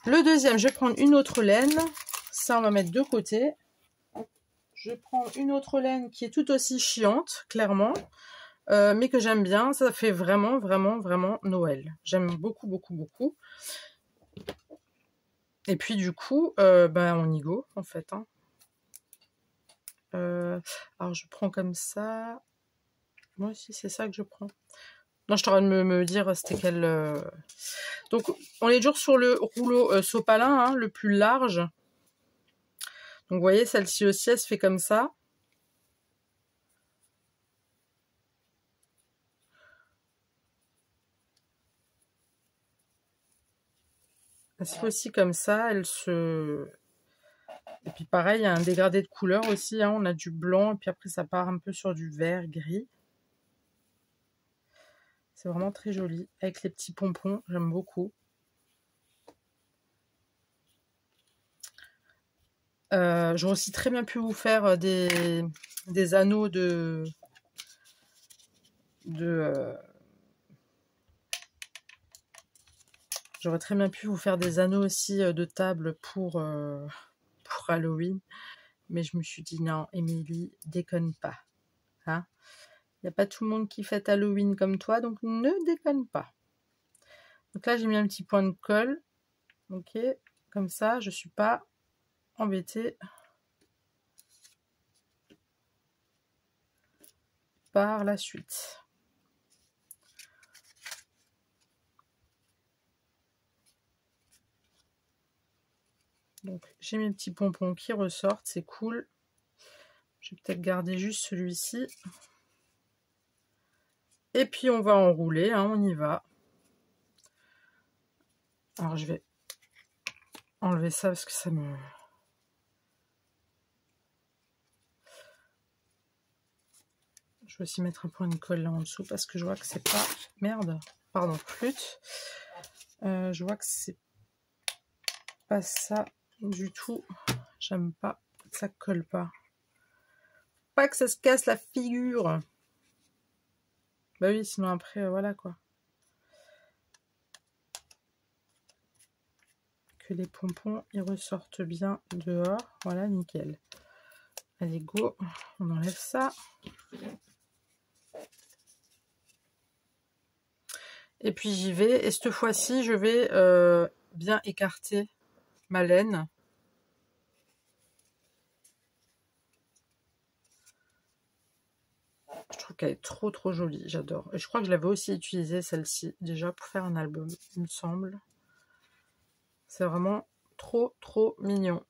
Le deuxième, je vais prendre une autre laine. Ça, on va mettre de côté. Je prends une autre laine qui est tout aussi chiante, clairement, mais que j'aime bien. Ça fait vraiment, vraiment, vraiment Noël. J'aime beaucoup, beaucoup, beaucoup. Et puis, du coup, on y go, en fait. Hein. Alors, je prends comme ça. Moi aussi, c'est ça que je prends. Non, je t'aurais de me dire c'était quel... Donc, on est toujours sur le rouleau sopalin, hein, le plus large. Donc, vous voyez, celle-ci aussi, elle se fait comme ça. Elle se fait aussi comme ça, elle se... Et puis pareil, il y a un dégradé de couleur aussi, hein. On a du blanc, et puis après ça part un peu sur du vert, gris. C'est vraiment très joli, avec les petits pompons, j'aime beaucoup. J'aurais aussi très bien pu vous faire des anneaux J'aurais très bien pu vous faire des anneaux aussi de table pour Halloween. Mais je me suis dit, non, Émilie, déconne pas. Hein, il n'y a pas tout le monde qui fête Halloween comme toi, donc ne déconne pas. Donc là, j'ai mis un petit point de colle. Ok, comme ça, je ne suis pas embêtée par la suite. Donc, j'ai mes petits pompons qui ressortent, c'est cool. Je vais peut-être garder juste celui-ci. Et puis, on va enrouler, hein, on y va. Alors, je vais enlever ça parce que ça me... Je vais aussi mettre un point de colle là en dessous parce que je vois que c'est pas... Merde, pardon, flûte. Je vois que c'est pas ça du tout. J'aime pas, ça colle pas. Pas que ça se casse la figure. Bah oui, sinon après, voilà quoi. Que les pompons, ils ressortent bien dehors. Voilà, nickel. Allez, go. On enlève ça. Et puis j'y vais. Et cette fois-ci, je vais bien écarter ma laine. Je trouve qu'elle est trop trop jolie. J'adore. Et je crois que je l'avais aussi utilisée celle-ci déjà pour faire un album, il me semble. C'est vraiment trop trop mignon.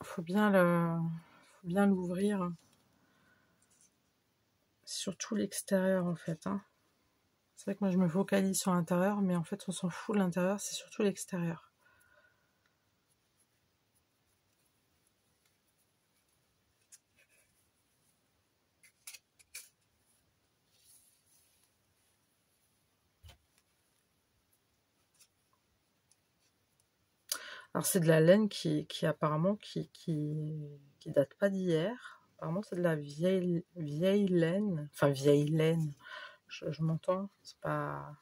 Faut bien l'ouvrir. Surtout l'extérieur en fait. Hein. C'est vrai que moi je me focalise sur l'intérieur, mais en fait on s'en fout de l'intérieur, c'est surtout l'extérieur. Alors c'est de la laine qui apparemment qui date pas d'hier. Apparemment c'est de la vieille laine. Enfin vieille laine. Je m'entends. C'est pas.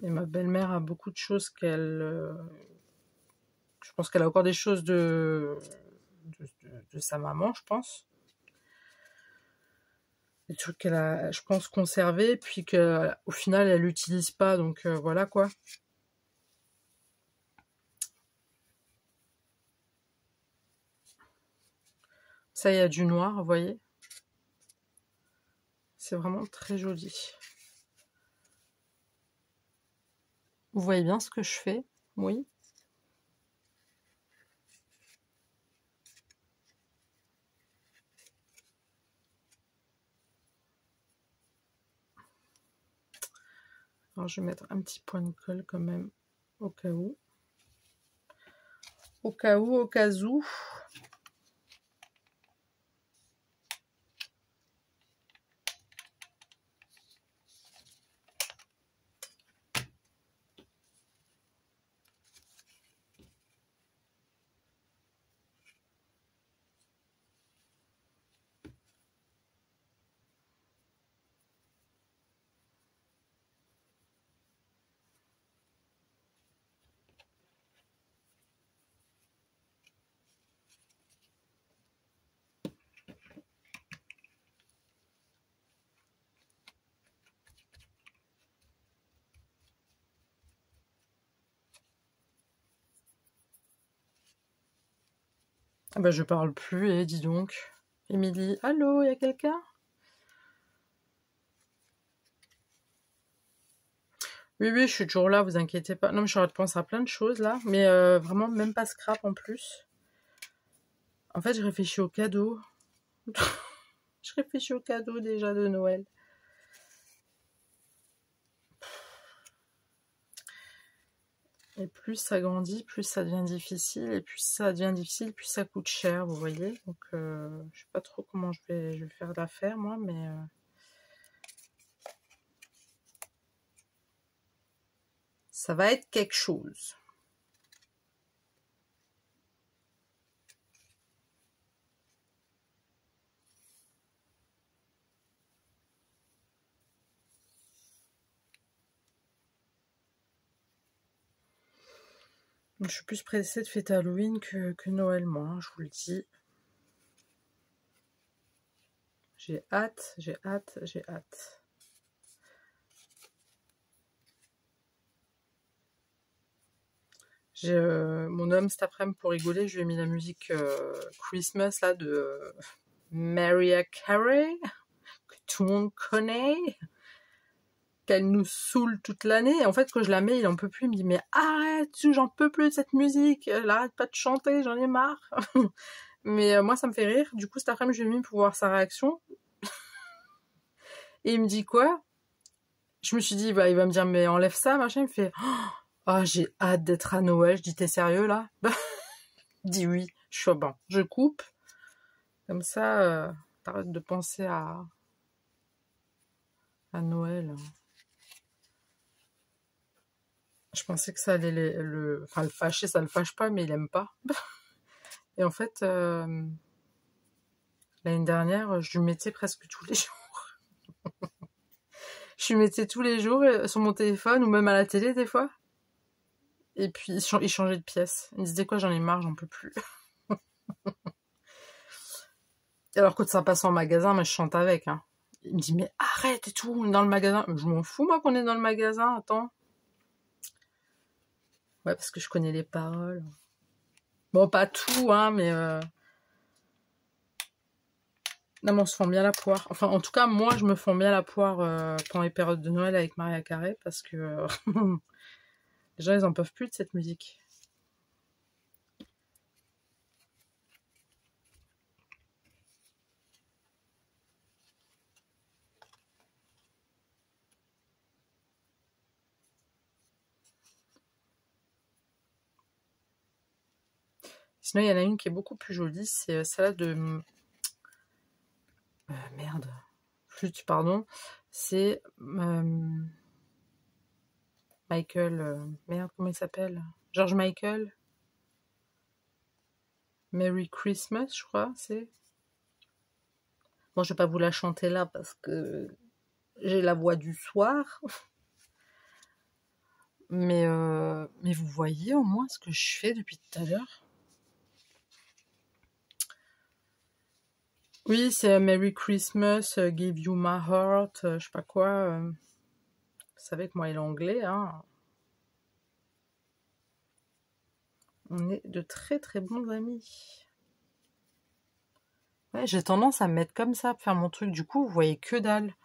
Et ma belle-mère a beaucoup de choses qu'elle. Je pense qu'elle a encore des choses de sa maman, je pense. Des trucs qu'elle a, je pense, conservés, puis qu'au final elle l'utilise pas, donc voilà quoi. Ça, il y a du noir, vous voyez. C'est vraiment très joli. Vous voyez bien ce que je fais? Oui. Alors, je vais mettre un petit point de colle quand même, au cas où. Au cas où, au cas où. Ah bah, je parle plus, et dis donc. Émilie, allô, y a quelqu'un? Oui, oui, je suis toujours là, vous inquiétez pas. Non, mais je suis en train de penser à plein de choses là, mais vraiment même pas scrap en plus. En fait, je réfléchis aux cadeaux. Je réfléchis aux cadeaux déjà de Noël. Et plus ça grandit, plus ça devient difficile. Et plus ça devient difficile, plus ça coûte cher, vous voyez. Donc, je sais pas trop comment je vais faire l'affaire, moi, mais... ça va être quelque chose. Je suis plus pressée de fêter Halloween que Noël, moi, hein, je vous le dis. J'ai hâte, j'ai hâte, j'ai hâte. J'ai mon homme cet après-midi pour rigoler, je lui ai mis la musique Christmas là de Mariah Carey, que tout le monde connaît, qu'elle nous saoule toute l'année. Et en fait, quand je la mets, il en peut plus. Il me dit mais arrête, j'en peux plus de cette musique, elle arrête pas de chanter, j'en ai marre. Mais moi, ça me fait rire. Du coup, cet après-midi, je lui ai mis pour voir sa réaction. Et il me dit quoi? Je me suis dit, bah, il va me dire, mais enlève ça, machin. Il me fait, oh, j'ai hâte d'être à Noël. Je dis, t'es sérieux, là? Il dit oui. Je suis bon. Je coupe. Comme ça, t'arrêtes de penser à Noël. Je pensais que ça allait enfin, le fâcher, ça le fâche pas, mais il aime pas. Et en fait, l'année dernière, je lui mettais presque tous les jours. Je lui mettais tous les jours sur mon téléphone ou même à la télé des fois. Et puis, il changeait de pièce. Il me disait quoi, j'en ai marre, j'en peux plus. Alors que ça passe en magasin, mais je chante avec. Hein. Il me dit, mais arrête et tout, on est dans le magasin. Je m'en fous, moi, qu'on est dans le magasin, attends. Ouais, parce que je connais les paroles. Bon, pas tout, hein, mais... non, mais on se fend bien la poire. Enfin, en tout cas, moi, je me fends bien la poire pendant les périodes de Noël avec Mariah Carey, parce que les gens, ils en peuvent plus de cette musique. Sinon, il y en a une qui est beaucoup plus jolie, c'est celle de... merde. Flûte, pardon. C'est... Michael... merde, comment il s'appelle? George Michael. Merry Christmas, je crois, c'est... Bon, je vais pas vous la chanter là, parce que j'ai la voix du soir. Mais vous voyez au moins ce que je fais depuis tout à l'heure. Oui, c'est Merry Christmas, Give You My Heart, je sais pas quoi. Vous savez que moi et l'anglais, hein, on est de très très bons amis. Ouais, j'ai tendance à me mettre comme ça pour faire mon truc. Du coup, vous voyez que dalle.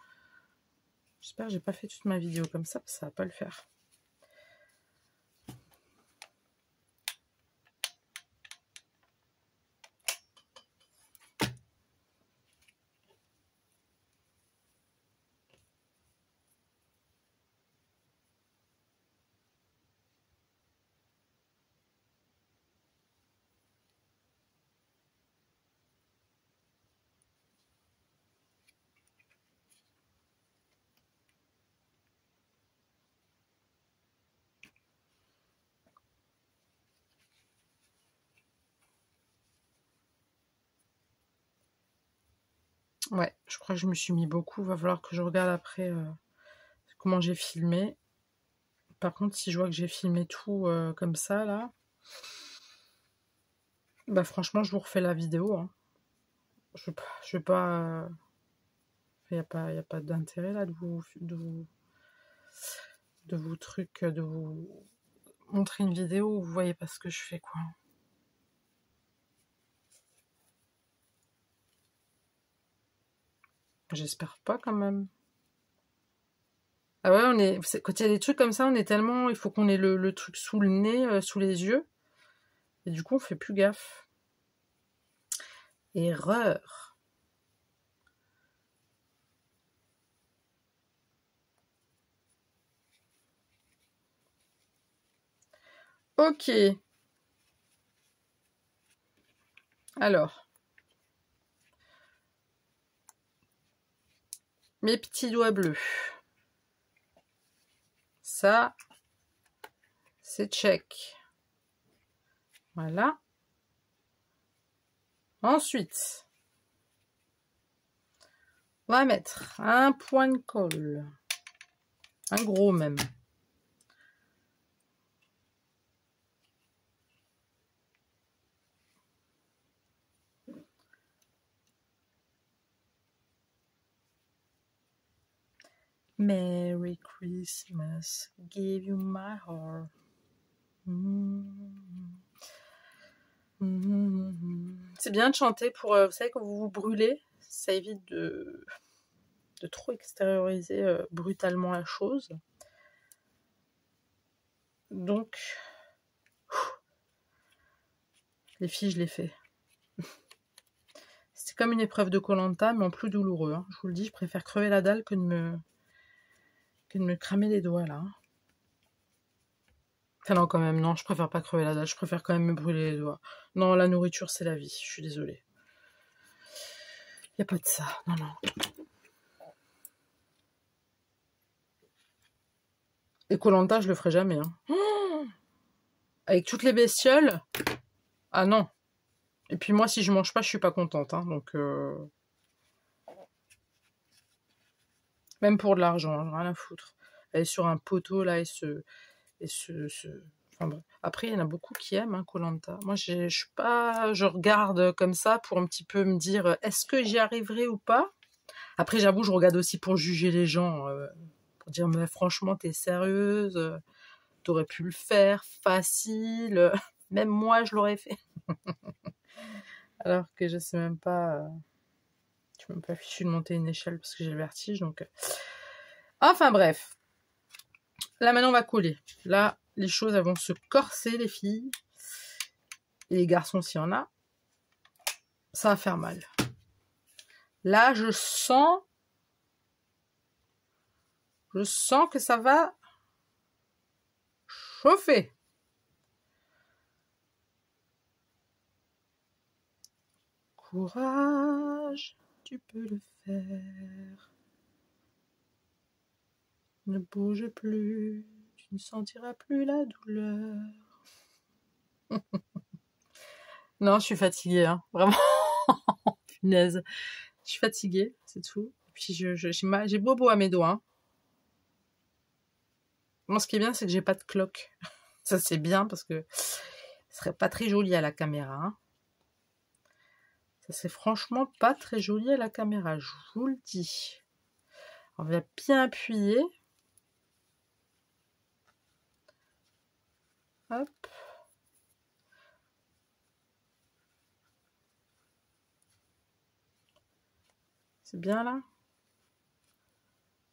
J'espère que j'ai pas fait toute ma vidéo comme ça, parce que ça va pas le faire. Ouais, je crois que je me suis mis beaucoup. Va falloir que je regarde après comment j'ai filmé. Par contre, si je vois que j'ai filmé tout comme ça, là, bah franchement, je vous refais la vidéo. Hein. Je vais pas... Il y a pas d'intérêt là de vous montrer une vidéo où vous voyez pas ce que je fais, quoi. J'espère pas quand même. Ah ouais, quand il y a des trucs comme ça, on est tellement, il faut qu'on ait le truc sous le nez, sous les yeux, et du coup on fait plus gaffe. Erreur. Ok. Alors, mes petits doigts bleus. Ça, c'est check. Voilà. Ensuite, on va mettre un point de colle. Un gros même. Merry Christmas, give you my heart. C'est bien de chanter pour, vous savez, quand vous vous brûlez, ça évite de trop extérioriser brutalement la chose. Donc, les filles, je l'ai fait. C'est comme une épreuve de Koh-Lanta, mais en plus douloureux. Hein. Je vous le dis, je préfère crever la dalle que de me cramer les doigts, là. Enfin non, quand même, non, je préfère pas crever la dalle, je préfère quand même me brûler les doigts. Non, la nourriture, c'est la vie, je suis désolée. Y a pas de ça, non, non. Et Koh-Lanta, je le ferai jamais. Hein. Oh, avec toutes les bestioles, ah non. Et puis moi, si je mange pas, je suis pas contente. Hein, donc, même pour de l'argent, hein, rien à foutre. Elle est sur un poteau, là, Enfin, bon. Après, il y en a beaucoup qui aiment Koh-Lanta. Moi, je suis pas... Je regarde comme ça pour un petit peu me dire, est-ce que j'y arriverai ou pas? Après, j'avoue, je regarde aussi pour juger les gens. Pour dire, mais franchement, t'es sérieuse? T'aurais pu le faire, facile. Même moi, je l'aurais fait. Alors que je sais même pas... je suis même pas fichu de monter une échelle parce que j'ai le vertige. Donc... Enfin, bref. Là, maintenant, on va coller. Là, les choses, elles vont se corser, les filles. Et les garçons, s'il y en a. Ça va faire mal. Là, je sens que ça va chauffer. Courage, tu peux le faire. Ne bouge plus, tu ne sentiras plus la douleur. Non, je suis fatiguée, hein. Vraiment. Punaise. Je suis fatiguée, c'est tout. Puis j'ai bobo à mes doigts. Hein. Moi, ce qui est bien, c'est que j'ai pas de cloque. Ça, c'est bien parce que ce serait pas très joli à la caméra. Hein. Ça, c'est franchement pas très joli à la caméra, je vous le dis. On va bien appuyer. Hop. C'est bien là?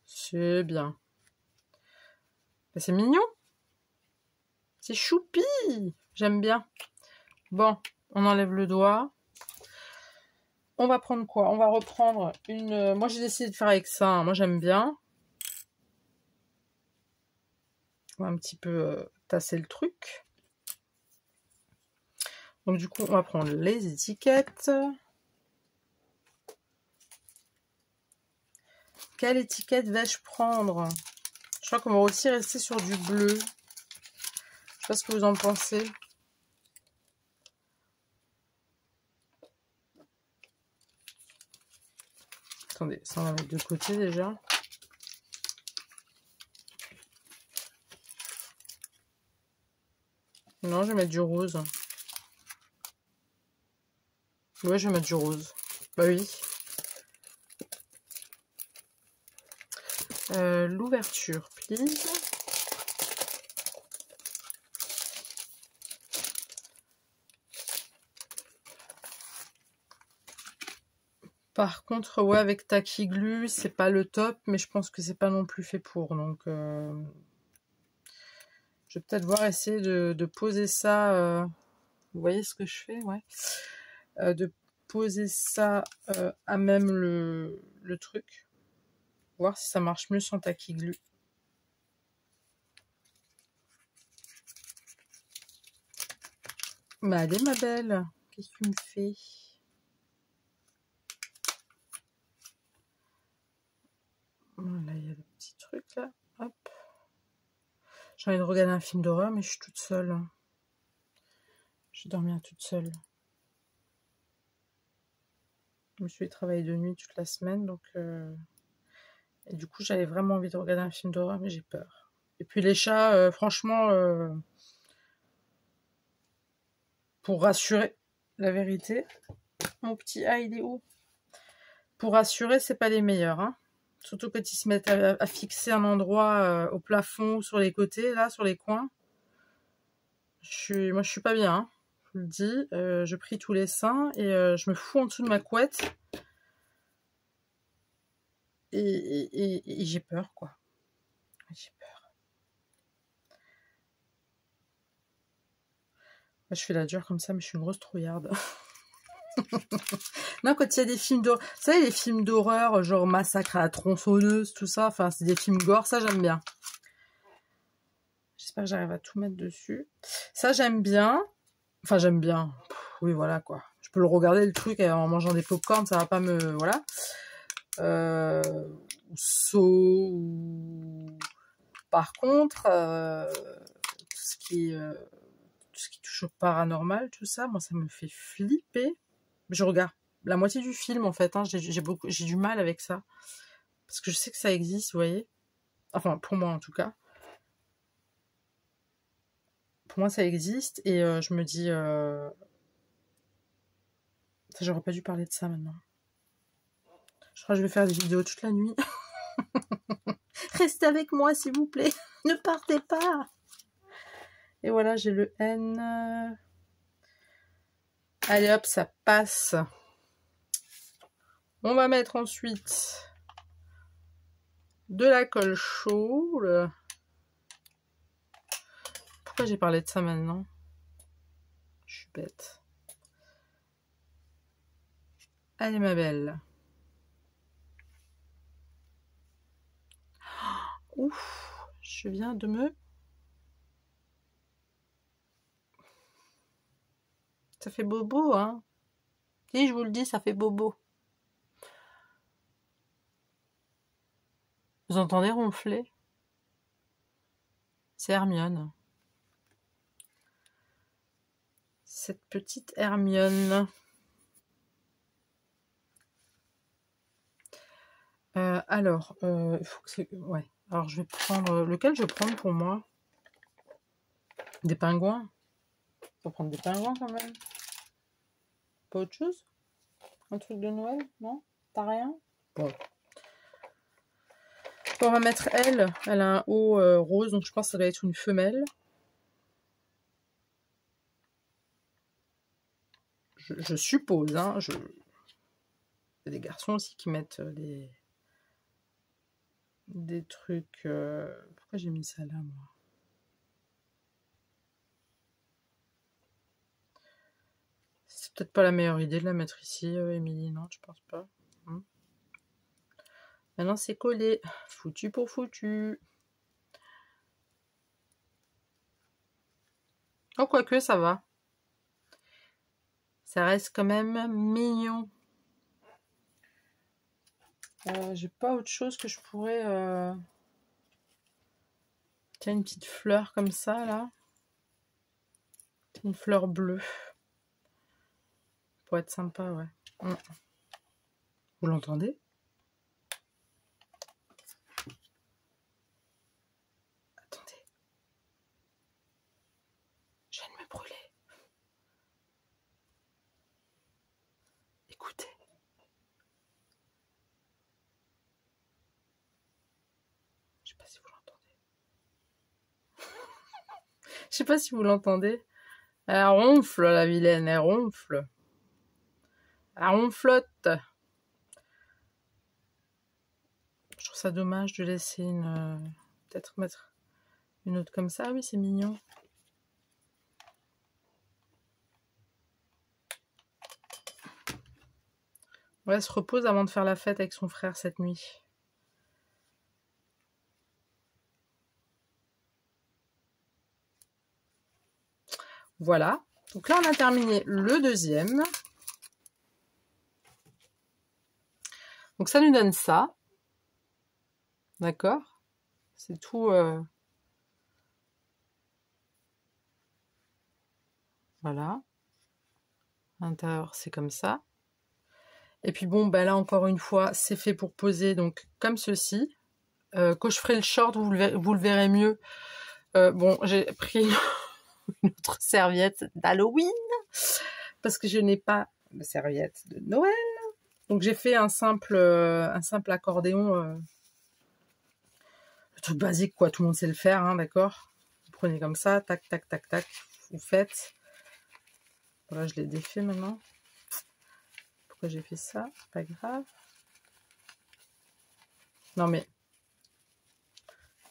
C'est bien. C'est mignon. C'est choupi. J'aime bien. Bon, on enlève le doigt. On va prendre quoi? On va reprendre une... Moi, j'ai décidé de faire avec ça. Hein. Moi, j'aime bien. On va un petit peu tasser le truc. Donc, du coup, on va prendre les étiquettes. Quelle étiquette vais-je prendre? Je crois qu'on va aussi rester sur du bleu. Je sais pas ce que vous en pensez. Attendez, ça on va mettre de côté déjà. Non, je vais mettre du rose. Ouais, je vais mettre du rose. Bah oui. L'ouverture, please. Par contre, ouais, avec Tacky Glue, c'est pas le top, mais je pense que c'est pas non plus fait pour. Donc, je vais peut-être voir essayer de poser ça. Vous voyez ce que je fais, ouais. De poser ça à même le truc. Voir si ça marche mieux sans Tacky Glue. Mais allez, ma belle, qu'est-ce que tu me fais? Voilà, il y a le petit truc là. Hop. J'ai envie de regarder un film d'horreur, mais je suis toute seule. Je vais dormir toute seule. Je me suis travaillé de nuit toute la semaine, donc... Et du coup, j'avais vraiment envie de regarder un film d'horreur, mais j'ai peur. Et puis les chats, franchement, pour rassurer, la vérité... Mon petit A, il est où? Pour rassurer, c'est pas les meilleurs, hein. Surtout quand ils se mettent à fixer un endroit au plafond, sur les côtés, là, sur les coins. Moi, je suis pas bien, hein. Je vous le dis. Je prie tous les saints et je me fous en dessous de ma couette. Et j'ai peur, quoi. J'ai peur. Moi, je fais la dure comme ça, mais je suis une grosse trouillarde. Non, quand il y a des films d'horreur, vous savez, les films d'horreur, genre Massacre à la tronçonneuse, tout ça, enfin, c'est des films gore, ça, j'aime bien. J'espère que j'arrive à tout mettre dessus. Ça, j'aime bien. Enfin, j'aime bien. Oui, voilà, quoi. Je peux le regarder, le truc, en mangeant des pop-corn, ça va pas me... Voilà. Ou Par contre, tout ce qui touche au paranormal, tout ça, moi, ça me fait flipper. Je regarde la moitié du film, en fait. Hein. J'ai du mal avec ça. Parce que je sais que ça existe, vous voyez. Enfin, pour moi, en tout cas. Pour moi, ça existe. Et je me dis... J'aurais pas dû parler de ça, maintenant. Je crois que je vais faire des vidéos toute la nuit. Restez avec moi, s'il vous plaît. Ne partez pas. Et voilà, j'ai le N. Allez, hop, ça passe. On va mettre ensuite de la colle chaude. Pourquoi j'ai parlé de ça maintenant? Je suis bête. Allez, ma belle. Ouf, je viens de me... Ça fait bobo, hein? Si, je vous le dis, ça fait bobo. Vous entendez ronfler? C'est Hermione. Cette petite Hermione. Alors, il faut que c'est... Ouais. Alors, je vais prendre... Lequel je vais prendre pour moi? Des pingouins? Faut prendre des pingouins, quand même. Pas autre chose? Un truc de Noël? Non? T'as rien? Bon. On va mettre elle. Elle a un haut rose, donc je pense que ça doit être une femelle. Je suppose, hein. Il y a des garçons aussi qui mettent des trucs... Pourquoi j'ai mis ça là, moi? C'est peut-être pas la meilleure idée de la mettre ici, Émilie, non, je pense pas. Maintenant, c'est collé. Foutu pour foutu. Oh, quoique, ça va. Ça reste quand même mignon. J'ai pas autre chose que je pourrais... Tiens, une petite fleur comme ça, là. Une fleur bleue. Pour être sympa, ouais. Vous l'entendez? sais pas si vous l'entendez. Je sais pas si vous l'entendez. Elle ronfle, la vilaine, elle ronfle. Elle ronflotte. Je trouve ça dommage de laisser une... peut-être mettre une autre comme ça. Oui, c'est mignon. Ouais, elle se repose avant de faire la fête avec son frère cette nuit. Voilà. Donc là, on a terminé le deuxième. Donc ça nous donne ça. D'accord? C'est tout... Voilà. À l'intérieur, c'est comme ça. Et puis bon, ben là, encore une fois, c'est fait pour poser, donc comme ceci. Quand je ferai le short, vous le verrez mieux. Bon, j'ai pris une autre serviette d'Halloween parce que je n'ai pas de serviette de Noël. Donc j'ai fait un simple accordéon, le truc basique quoi, tout le monde sait le faire, hein, d'accord. Vous prenez comme ça, tac, tac, tac, tac, vous faites. Voilà, je l'ai défait maintenant. Pourquoi j'ai fait ça? Pas grave. Non mais,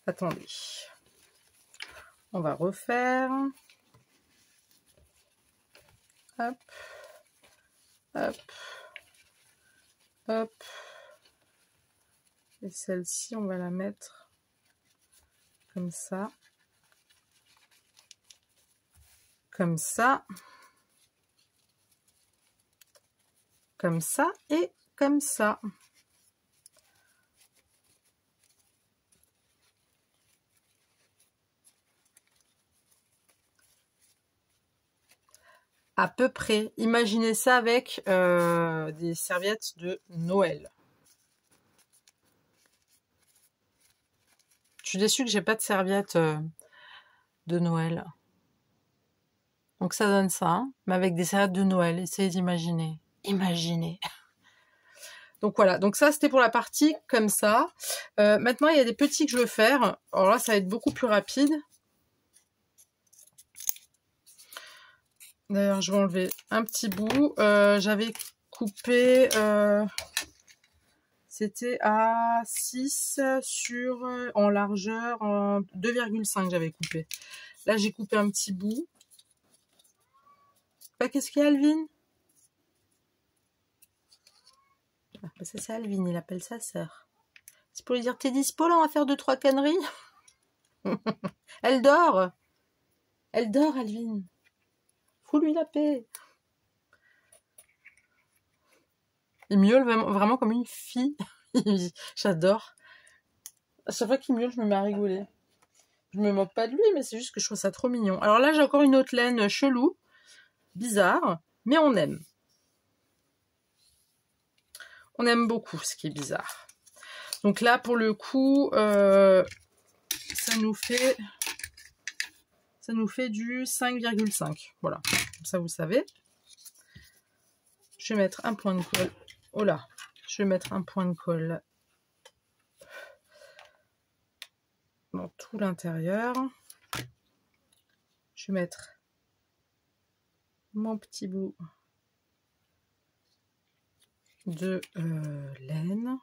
attendez. On va refaire. Hop. Hop. Hop. Et celle-ci, on va la mettre comme ça. Comme ça. Comme ça et comme ça. À peu près. Imaginez ça avec des serviettes de Noël. Je suis déçue que j'ai pas de serviettes de Noël. Donc ça donne ça, hein, mais avec des serviettes de Noël. Essayez d'imaginer. Imaginez. Donc voilà, donc ça c'était pour la partie comme ça. Maintenant il y a des petits que je veux faire. Alors là ça va être beaucoup plus rapide. D'ailleurs je vais enlever un petit bout. J'avais coupé, c'était à 6 sur, en largeur, en 2,5 j'avais coupé. Là j'ai coupé un petit bout. Bah, qu'est-ce qu'il y a Alvin? Ah, bah, ça c'est Alvin, il appelle sa sœur. C'est pour lui dire t'es dispo là, on va faire 2-3 conneries. Elle dort. Elle dort Alvin. Faut lui la paix. Il miaule vraiment comme une fille. J'adore. À chaque fois qu'il miaule, je me mets à rigoler. Je me moque pas de lui, mais c'est juste que je trouve ça trop mignon. Alors là, j'ai encore une autre laine chelou, bizarre, mais on aime. On aime beaucoup ce qui est bizarre. Donc là, pour le coup, ça nous fait du 5,5. Voilà, comme ça vous savez. Je vais mettre un point de colle. Oh là, je vais mettre un point de colle dans tout l'intérieur. Je vais mettre mon petit bout de laine.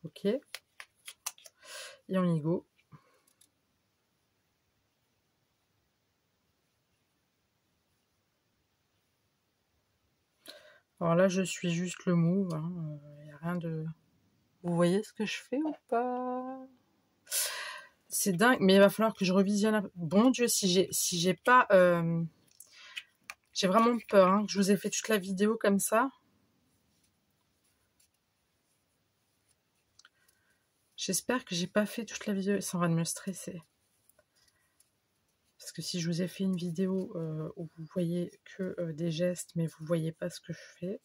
Ok. Et on y go. Alors là, je suis juste le move. Il n'y a rien de... Vous voyez ce que je fais ou pas? C'est dingue, mais il va falloir que je revisionne. Bon Dieu, si j'ai pas... J'ai vraiment peur hein, que je vous ai fait toute la vidéo comme ça. J'espère que j'ai pas fait toute la vidéo. Ça va me stresser. Parce que si je vous ai fait une vidéo où vous voyez que des gestes, mais vous voyez pas ce que je fais,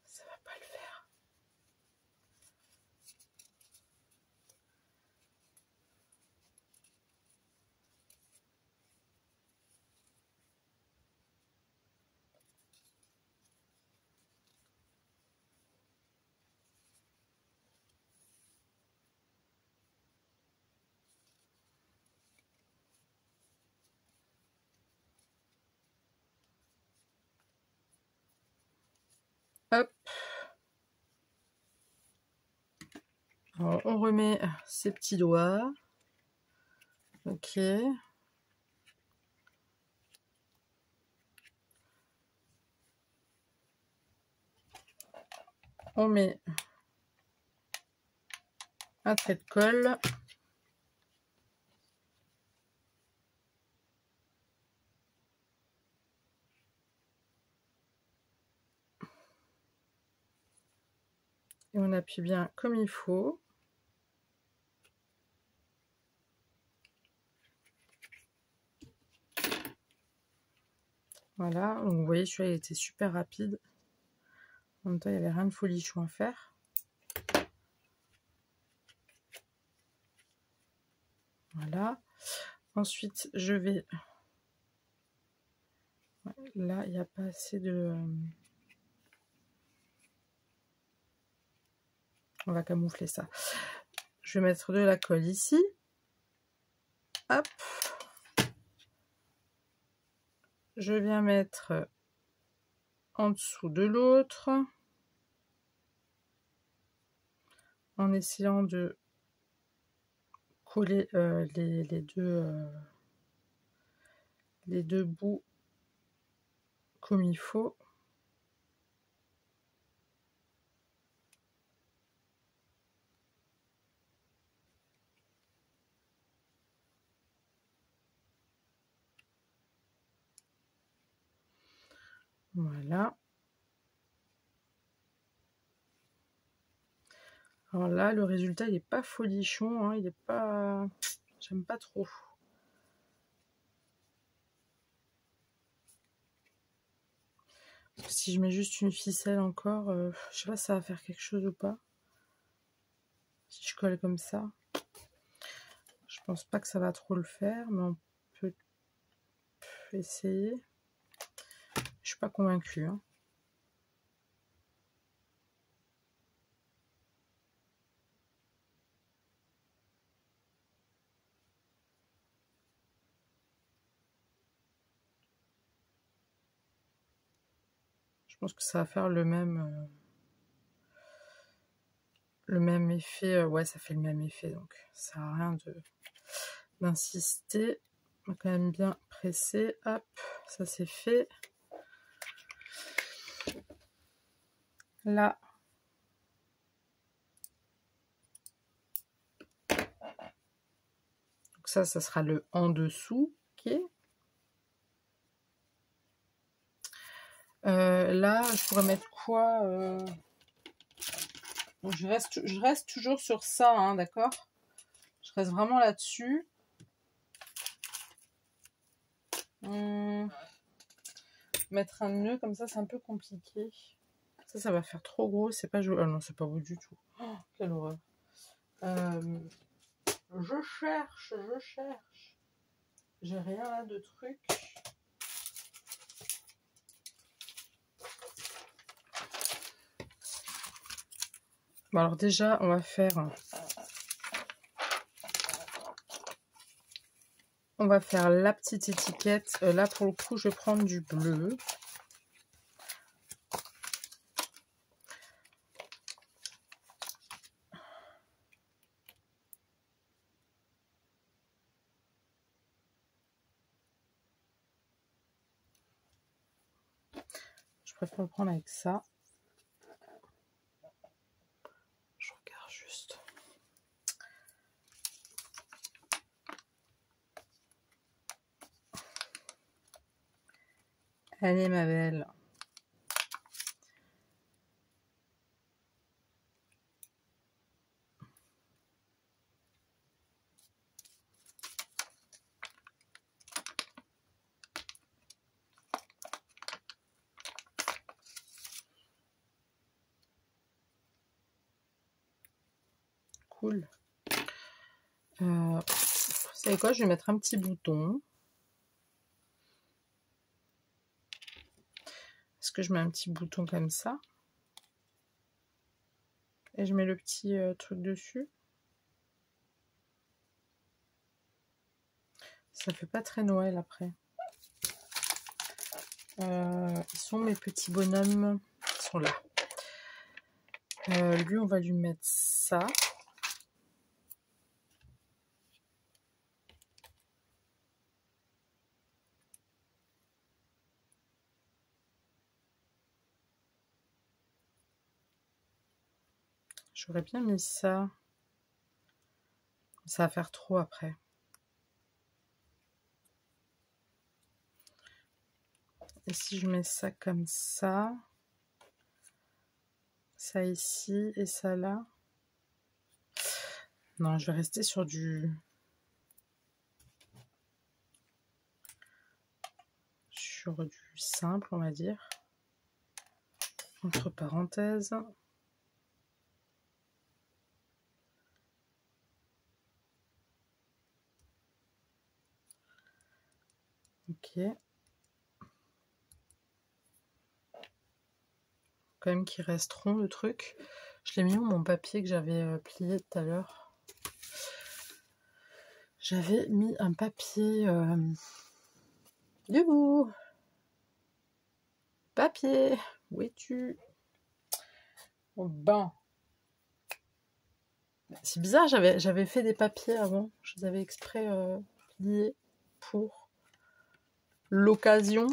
ça va pas le faire. Hop. Alors, on remet ses petits doigts. Ok. On met un trait de colle. Et on appuie bien comme il faut. Voilà, donc vous voyez, celui-là, il était super rapide. En même temps, il n'y avait rien de folichon à faire. Voilà. Ensuite, je vais... Là, il n'y a pas assez de... On va camoufler ça. Je vais mettre de la colle ici. Hop. Je viens mettre en dessous de l'autre. En essayant de coller les deux bouts comme il faut. Voilà. Alors là, le résultat, il n'est pas folichon, hein, il n'est pas... J'aime pas trop. Parce que si je mets juste une ficelle encore, je sais pas si ça va faire quelque chose ou pas. Si je colle comme ça. Je pense pas que ça va trop le faire, mais on peut essayer. Je suis pas convaincue, hein. Je pense que ça va faire le même effet. Ouais, ça fait le même effet, donc ça sert à rien d'insister. On va quand même bien presser. Hop, ça c'est fait. Là, donc ça sera le en dessous. Ok. Là, je pourrais mettre quoi donc je reste toujours sur ça, hein, d'accord? Je reste vraiment là-dessus. Mettre un nœud comme ça, c'est un peu compliqué. Ça va faire trop gros. C'est pas joli. Ah non, c'est pas beau du tout. Oh, quelle horreur. Je cherche. J'ai rien là de truc. Bon, alors déjà, on va faire la petite étiquette. Là, pour le coup, je vais prendre du bleu. Je préfère le prendre avec ça. Je regarde juste. Allez, ma belle. Cool. Vous savez quoi, je vais mettre un petit bouton. Est-ce que je mets un petit bouton comme ça? Et je mets le petit truc dessus. Ça fait pas très Noël après. Ils sont mes petits bonhommes. Ils sont là. Lui, on va lui mettre ça. J'aurais bien mis ça. Ça va faire trop après. Et si je mets ça comme ça ici et ça là. Non, je vais rester sur du simple, on va dire. Entre parenthèses. Ok. Quand même qu'il reste rond le truc. Je l'ai mis où mon papier que j'avais plié tout à l'heure? J'avais mis un papier... Youhou! Papier! Où es-tu? Oh ben! C'est bizarre, j'avais fait des papiers avant. Je les avais exprès pliés pour l'occasion.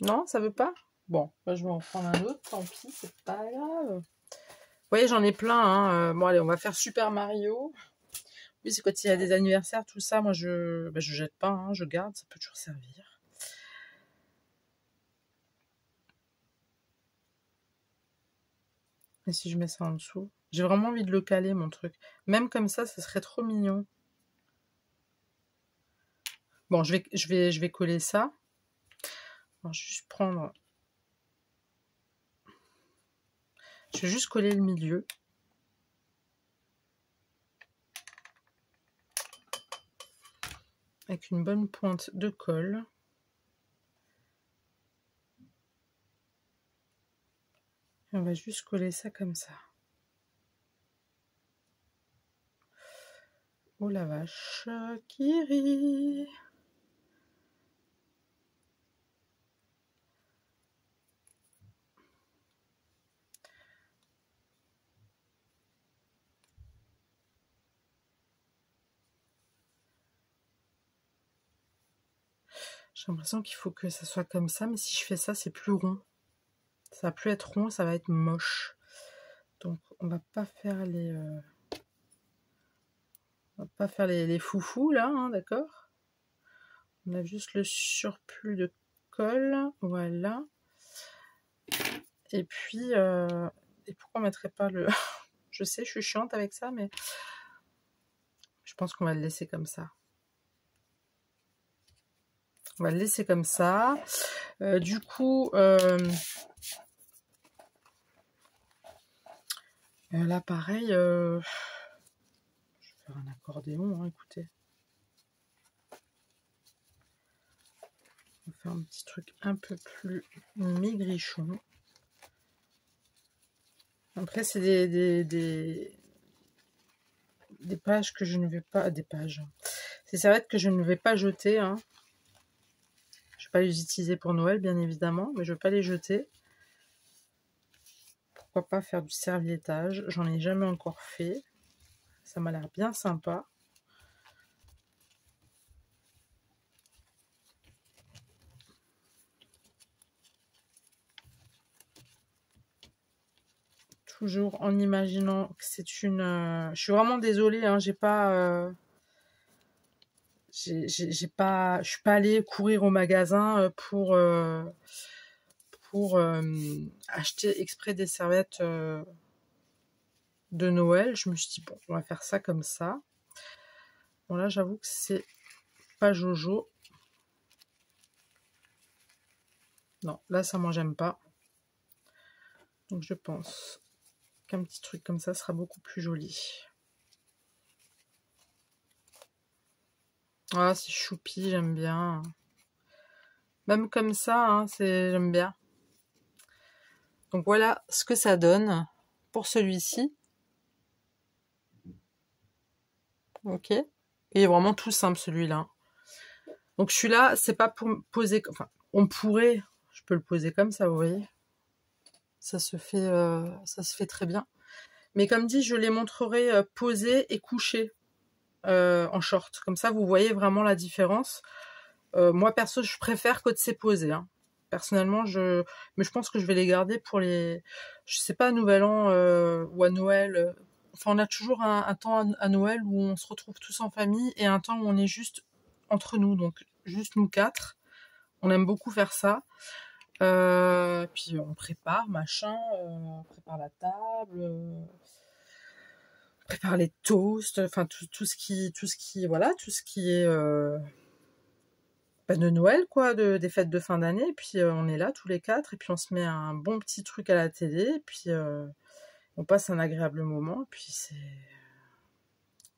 Non, ça veut pas? Bon, bah, je vais en prendre un autre, tant pis, c'est pas grave. Vous voyez, j'en ai plein. Hein. Bon, allez, on va faire Super Mario. Oui, c'est quand il y a des anniversaires, tout ça. Moi, je jette pas, hein, je garde, ça peut toujours servir. Et si je mets ça en dessous? J'ai vraiment envie de le caler, mon truc. Même comme ça serait trop mignon. Bon, je vais coller ça. Alors, je vais juste prendre... Je vais juste coller le milieu. Avec une bonne pointe de colle. Et on va juste coller ça comme ça. Oh la vache, qui rit. J'ai l'impression qu'il faut que ça soit comme ça, mais si je fais ça, c'est plus rond. Ça va plus être rond, ça va être moche. Donc on va pas faire les... On va pas faire les foufous là, hein, d'accord? On a juste le surplus de colle, voilà. Et puis, et pourquoi on mettrait pas le... Je sais, je suis chiante avec ça, mais je pense qu'on va le laisser comme ça. On va le laisser comme ça. Du coup, là pareil, je vais faire un accordéon, hein, écoutez. On va faire un petit truc un peu plus maigrichon. Après, c'est des pages que je ne vais pas... Des pages. Ces serviettes que je ne vais pas jeter. Hein. Je ne vais pas les utiliser pour Noël, bien évidemment, mais je ne vais pas les jeter. Pourquoi pas faire du serviettage? J'en ai jamais encore fait. Ça m'a l'air bien sympa. Toujours en imaginant que c'est une... Je suis vraiment désolée, hein, j'ai pas... je suis pas allée courir au magasin pour acheter exprès des serviettes de Noël. Je me suis dit, bon, on va faire ça comme ça. Bon, là, j'avoue que c'est pas Jojo. Non, là, ça, moi, j'aime pas. Donc, je pense qu'un petit truc comme ça sera beaucoup plus joli. Ah, c'est choupi, j'aime bien. Même comme ça, hein, j'aime bien. Donc, voilà ce que ça donne pour celui-ci. Ok. Il est vraiment tout simple, celui-là. Donc, celui-là, c'est pas pour poser... Enfin, on pourrait... Je peux le poser comme ça, vous voyez. ça se fait très bien. Mais comme dit, je les montrerai posés et couchés en short. Comme ça, vous voyez vraiment la différence. Moi, perso, je préfère quand c'est posé. Hein. Personnellement, mais je pense que je vais les garder pour les... Je sais pas, à Nouvel An ou à Noël. Enfin, on a toujours un temps à Noël où on se retrouve tous en famille et un temps où on est juste entre nous, donc juste nous 4. On aime beaucoup faire ça. Puis on prépare, machin, on prépare la table, on prépare les toasts, enfin tout ce qui, voilà, tout ce qui est de Noël, quoi, des fêtes de fin d'année. Et puis on est là tous les 4, et puis on se met un bon petit truc à la télé, et puis on passe un agréable moment, et puis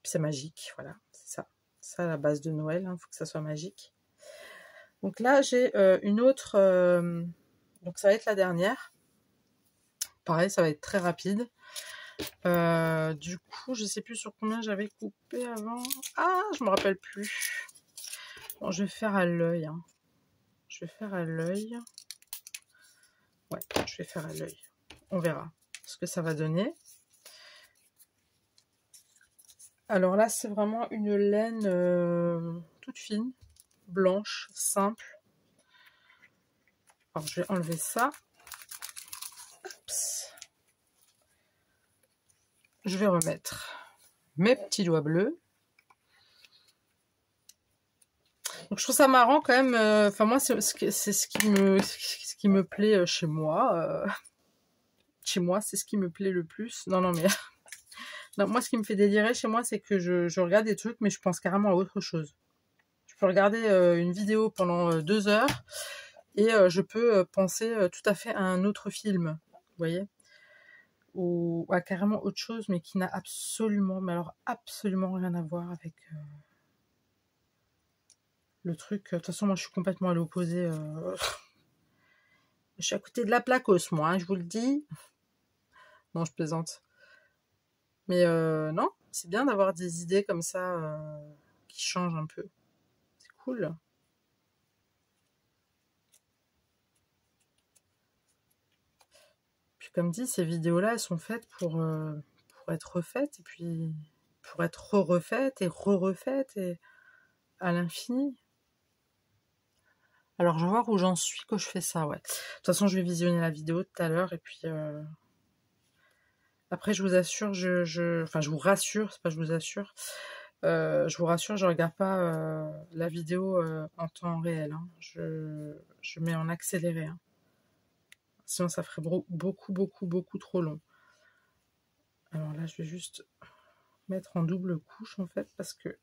c'est magique, voilà, c'est ça. Ça, la base de Noël, hein, faut que ça soit magique. Donc là, j'ai une autre, donc ça va être la dernière. Pareil, ça va être très rapide. Du coup, je sais plus sur combien j'avais coupé avant. Ah, je me rappelle plus. Bon, je vais faire à l'œil. Hein. Je vais faire à l'œil. Ouais, je vais faire à l'œil. On verra ce que ça va donner. Alors là, c'est vraiment une laine toute fine, blanche, simple. Alors, je vais enlever ça. Oups. Je vais remettre mes petits doigts bleus. Donc je trouve ça marrant quand même. Enfin moi c'est ce qui me plaît chez moi. Chez moi c'est ce qui me plaît le plus. Non mais non, moi ce qui me fait délirer chez moi c'est que je regarde des trucs mais je pense carrément à autre chose. Je peux regarder une vidéo pendant 2 heures et je peux penser tout à fait à un autre film. Vous voyez, ou à carrément autre chose mais qui n'a absolument, mais alors absolument rien à voir avec le truc. De toute façon moi je suis complètement à l'opposé. Je suis à côté de la plaque os, moi, hein, je vous le dis. Non, je plaisante. Mais non, c'est bien d'avoir des idées comme ça qui changent un peu. C'est cool. Puis comme dit, ces vidéos-là, elles sont faites pour être refaites, et puis pour être refaites et re-refaites, et à l'infini. Alors, je vais voir où j'en suis quand je fais ça, ouais. De toute façon, je vais visionner la vidéo tout à l'heure, et puis... Après, je vous assure, enfin, je vous rassure, c'est pas je vous assure, je vous rassure, je regarde pas la vidéo en temps réel. Hein. Je mets en accéléré. Hein. Sinon, ça ferait beaucoup trop long. Alors là, je vais juste mettre en double couche, en fait, parce que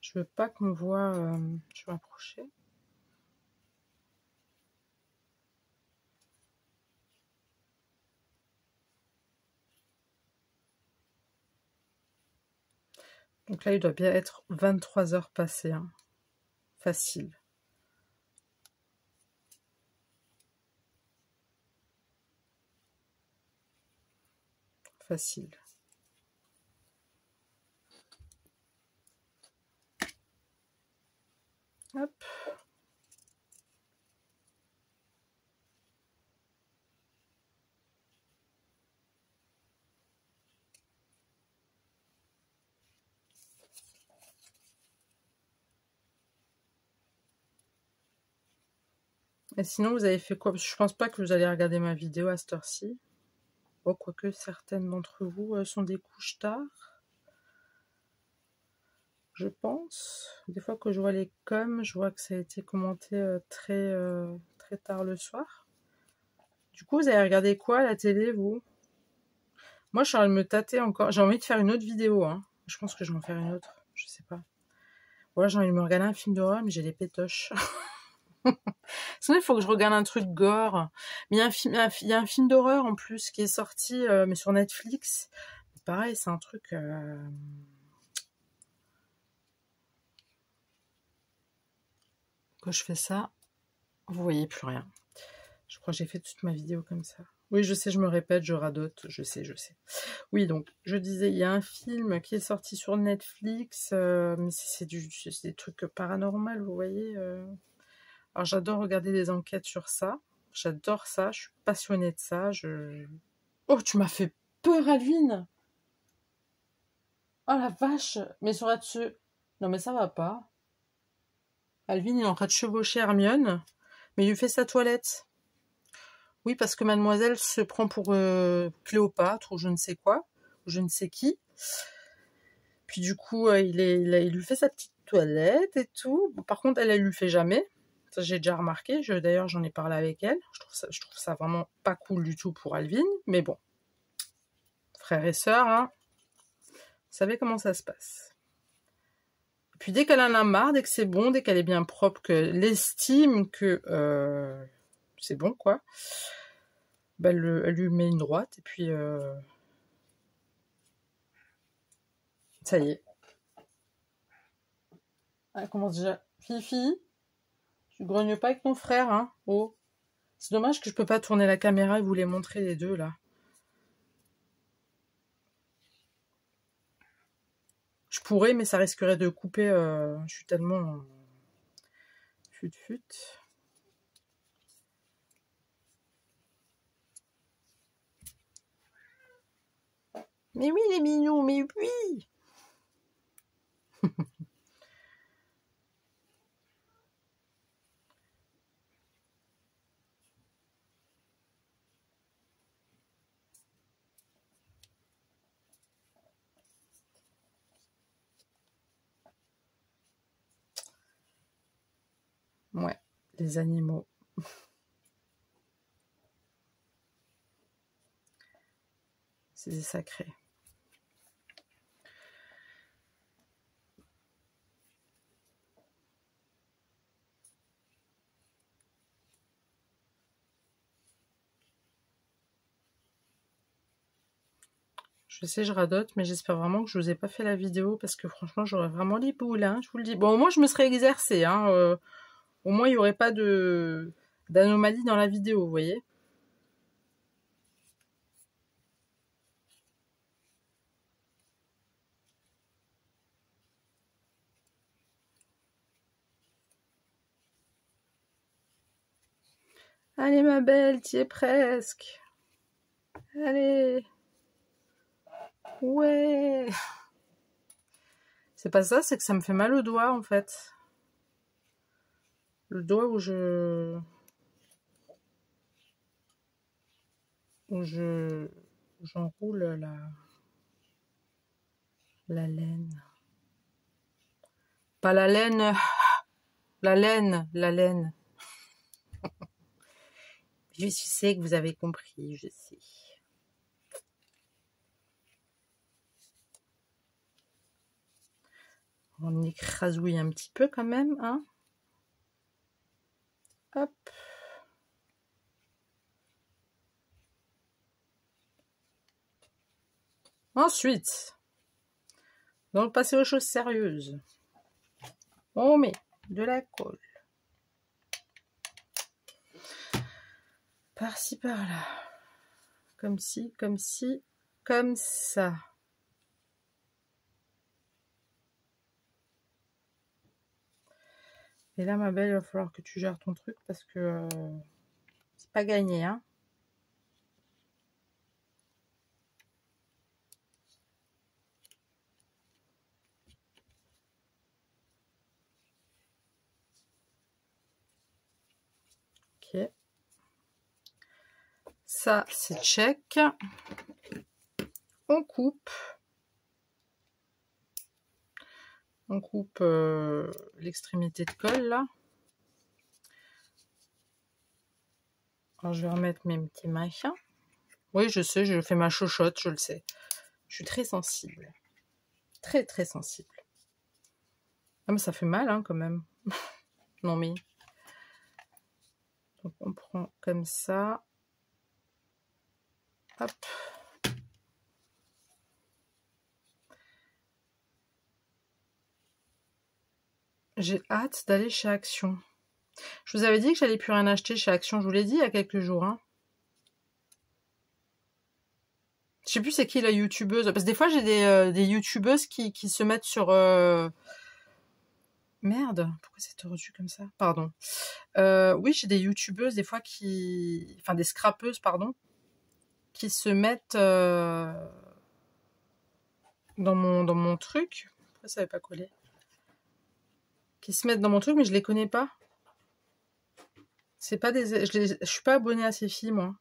je veux pas qu'on voit... je vais approcher. Donc là, il doit bien être 23 heures passées. Hein. Facile. Facile. Hop. Et sinon, vous avez fait quoi? Je pense pas que vous allez regarder ma vidéo à cette heure-ci. Bon, quoique certaines d'entre vous sont des couches tard. Je pense. Des fois que je vois les coms, je vois que ça a été commenté très tard le soir. Du coup, vous avez regardé quoi à la télé, vous? Moi, je suis en train de me tâter encore. J'ai envie de faire une autre vidéo. Hein. Je pense que je vais en faire une autre. Je sais pas. Voilà, j'ai envie de me regarder un film d'horreur, mais j'ai les pétoches. Sinon, il faut que je regarde un truc gore. Mais il y a un film d'horreur en plus qui est sorti, mais sur Netflix. Pareil, c'est un truc... Quand je fais ça, vous voyez plus rien. Je crois que j'ai fait toute ma vidéo comme ça. Oui, je sais, je me répète, je radote, je sais. Oui, donc, je disais, il y a un film qui est sorti sur Netflix, mais c'est des trucs paranormaux, vous voyez. Alors, j'adore regarder des enquêtes sur ça. J'adore ça, je suis passionnée de ça. Oh, tu m'as fait peur, Alvin. Oh la vache. Mais sur dessus. Non mais ça va pas. Alvin, il est en train de chevaucher Hermione, mais il lui fait sa toilette. Oui, parce que mademoiselle se prend pour Cléopâtre ou je ne sais quoi, ou je ne sais qui. Puis du coup, il lui fait sa petite toilette et tout. Bon, par contre, elle lui fait jamais. Ça, j'ai déjà remarqué. D'ailleurs, j'en ai parlé avec elle. Je trouve ça vraiment pas cool du tout pour Alvin. Mais bon, frères et sœurs, hein, vous savez comment ça se passe. Puis dès qu'elle en a marre, dès que c'est bon, dès qu'elle est bien propre, qu'elle estime que c'est bon, quoi, bah elle lui met une droite et puis ça y est. Elle commence déjà. Fifi, tu grognes pas avec ton frère, hein? Oh, c'est dommage que je peux pas tourner la caméra et vous les montrer les deux là. Je pourrais, mais ça risquerait de couper. Je suis tellement fut. Mais oui, il est mignon, mais oui. Ouais, les animaux. C'est sacré. Je sais, je radote, mais j'espère vraiment que je vous ai pas fait la vidéo parce que franchement, j'aurais vraiment les boules, hein, je vous le dis. Bon, au moins, je me serais exercée, hein. Au moins, il n'y aurait pas d'anomalie dans la vidéo, vous voyez. Allez, ma belle, t'y es presque. Allez. Ouais. C'est pas ça, c'est que ça me fait mal au doigt, en fait. Le doigt où j'enroule la laine. Pas la laine, la laine. Je sais que vous avez compris, je sais. On écrasouille un petit peu quand même, hein. Hop. Ensuite, on va passer aux choses sérieuses. On met de la colle. Par-ci, par-là. Comme ci, comme ci, comme ça. Et là, ma belle, il va falloir que tu gères ton truc parce que c'est pas gagné, hein. Ok. Ça, c'est check. On coupe. On coupe l'extrémité de colle, là. Alors, je vais remettre mes petits machins. Oui, je sais, je fais ma chochotte, je le sais. Je suis très sensible. Très, très sensible. Ah, mais ça fait mal, hein, quand même. Non, mais... Donc, on prend comme ça. Hop. J'ai hâte d'aller chez Action. Je vous avais dit que j'allais plus rien acheter chez Action. Je vous l'ai dit il y a quelques jours, hein. Je sais plus c'est qui la youtubeuse. Parce que des fois, j'ai des youtubeuses qui se mettent sur... Merde, pourquoi c'est tordu comme ça? Pardon. Oui, j'ai des youtubeuses des fois qui... Enfin, des scrapeuses, pardon, qui se mettent dans mon truc. Pourquoi ça n'avait pas collé? Qui se mettent dans mon truc, mais je les connais pas. C'est pas des... Je suis pas abonnée à ces filles, moi.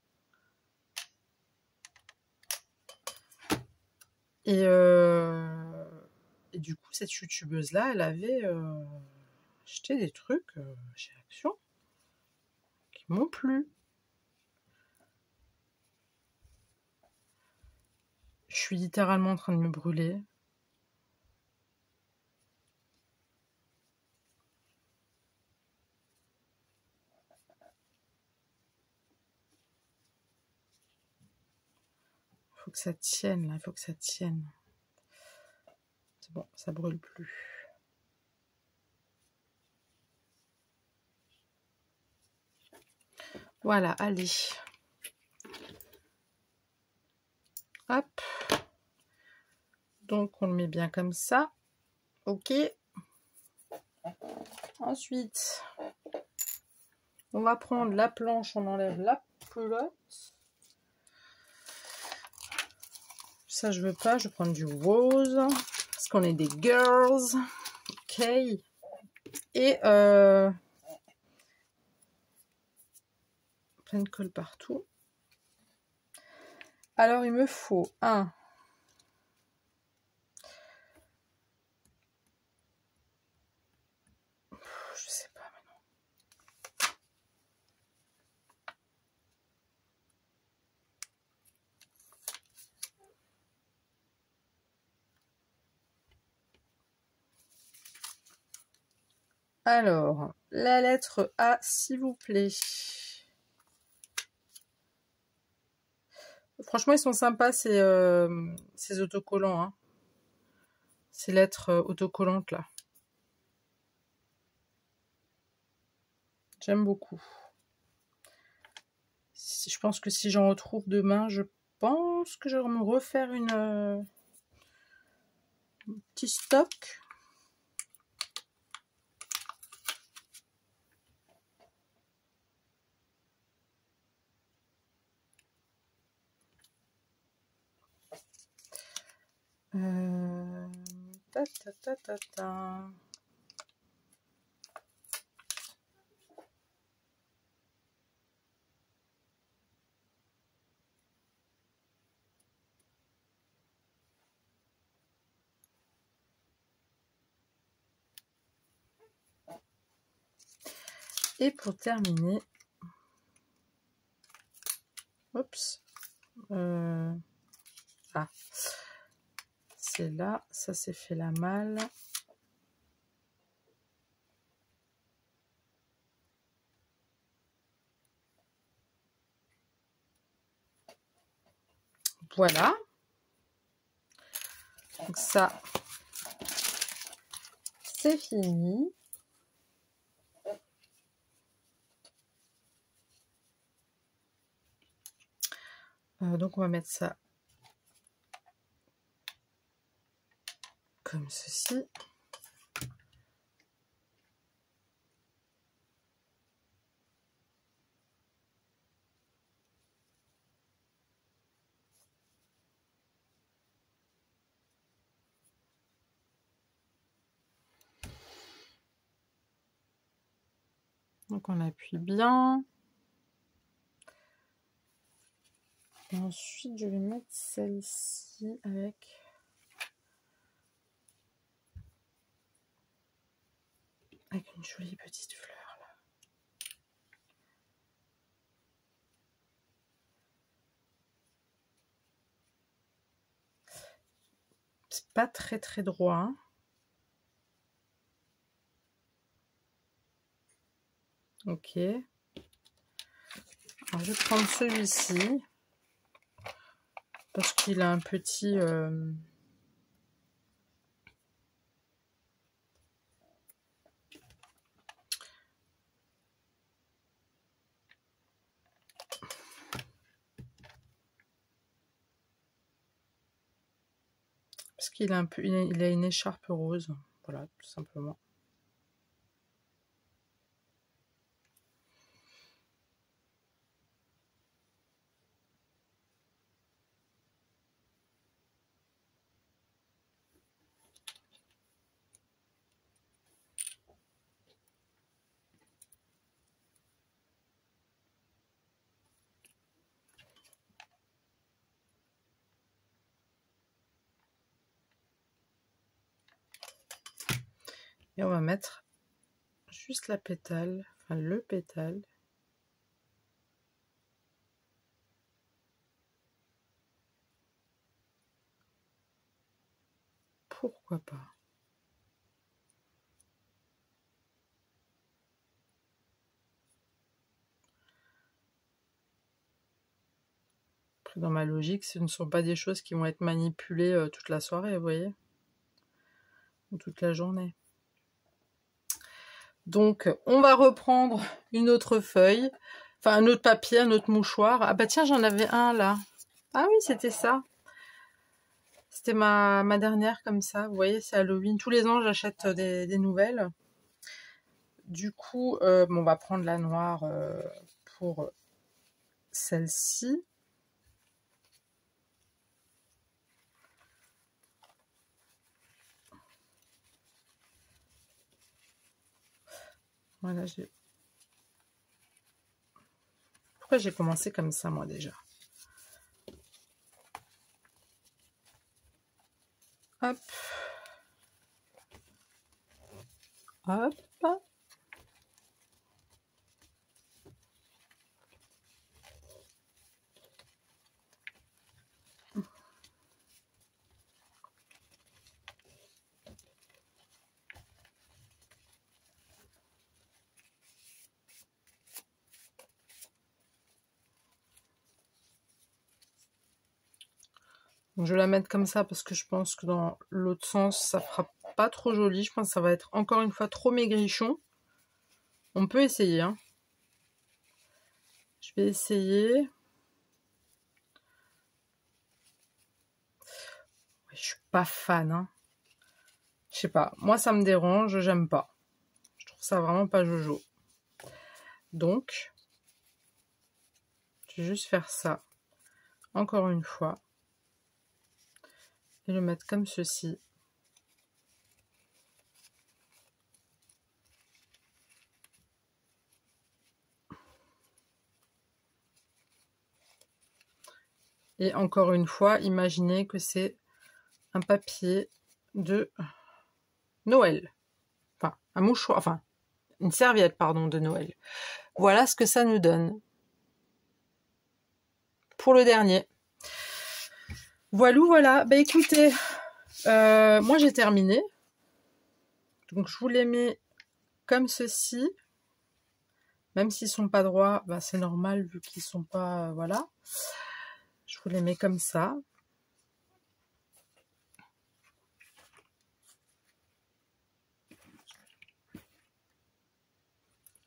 Et du coup, cette youtubeuse-là, elle avait acheté des trucs chez Action qui m'ont plu. Je suis littéralement en train de me brûler. Faut que ça tienne, là. Il faut que ça tienne. C'est bon, ça brûle plus. Voilà, allez. Hop. Donc, on le met bien comme ça. Ok. Ensuite, on va prendre la planche, on enlève la pelote. Ça, je veux pas, je vais prendre du rose. Parce qu'on est des girls. Ok. Et plein de colle partout. Alors, il me faut un... Je sais pas maintenant. Alors, la lettre A, s'il vous plaît. Franchement, ils sont sympas, ces autocollants. Hein. Ces lettres autocollantes, là. J'aime beaucoup. Je pense que si j'en retrouve demain, je pense que je vais me refaire un petit stock. Ta, ta, ta, ta, ta. Et pour terminer, oups, ah, c'est là, ça s'est fait la malle. Voilà. Donc ça, c'est fini. Donc on va mettre ça comme ceci. Donc on appuie bien. Et ensuite je vais mettre celle-ci avec une jolie petite fleur là. C'est pas très très droit. Hein. Ok. Alors je vais prendre celui-ci. Parce qu'il a un petit... Parce qu'il a un peu, il a une écharpe rose. Voilà, tout simplement. Et on va mettre juste la pétale, enfin le pétale. Pourquoi pas? Après, dans ma logique, ce ne sont pas des choses qui vont être manipulées toute la soirée, vous voyez? Ou toute la journée. Donc, on va reprendre une autre feuille, enfin un autre papier, un autre mouchoir. Ah bah tiens, j'en avais un là. Ah oui, c'était ça. C'était ma dernière comme ça. Vous voyez, c'est Halloween. Tous les ans, j'achète des nouvelles. Du coup, bon, on va prendre la noire pour celle-ci. Voilà, pourquoi j'ai commencé comme ça, moi, déjà? Hop. Hop. Donc, je vais la mettre comme ça parce que je pense que dans l'autre sens, ça fera pas trop joli. Je pense que ça va être encore une fois trop maigrichon. On peut essayer, hein. Je vais essayer. Je suis pas fan, hein. Je sais pas. Moi, ça me dérange. J'aime pas. Je trouve ça vraiment pas jojo. Donc, je vais juste faire ça. Encore une fois. Et le mettre comme ceci. Et encore une fois, imaginez que c'est un papier de Noël. Enfin, un mouchoir, enfin, une serviette, pardon, de Noël. Voilà ce que ça nous donne. Pour le dernier. Voilà. Bah écoutez, moi j'ai terminé. Donc je vous les mets comme ceci. Même s'ils sont pas droits, bah, c'est normal vu qu'ils sont pas... voilà. Je vous les mets comme ça.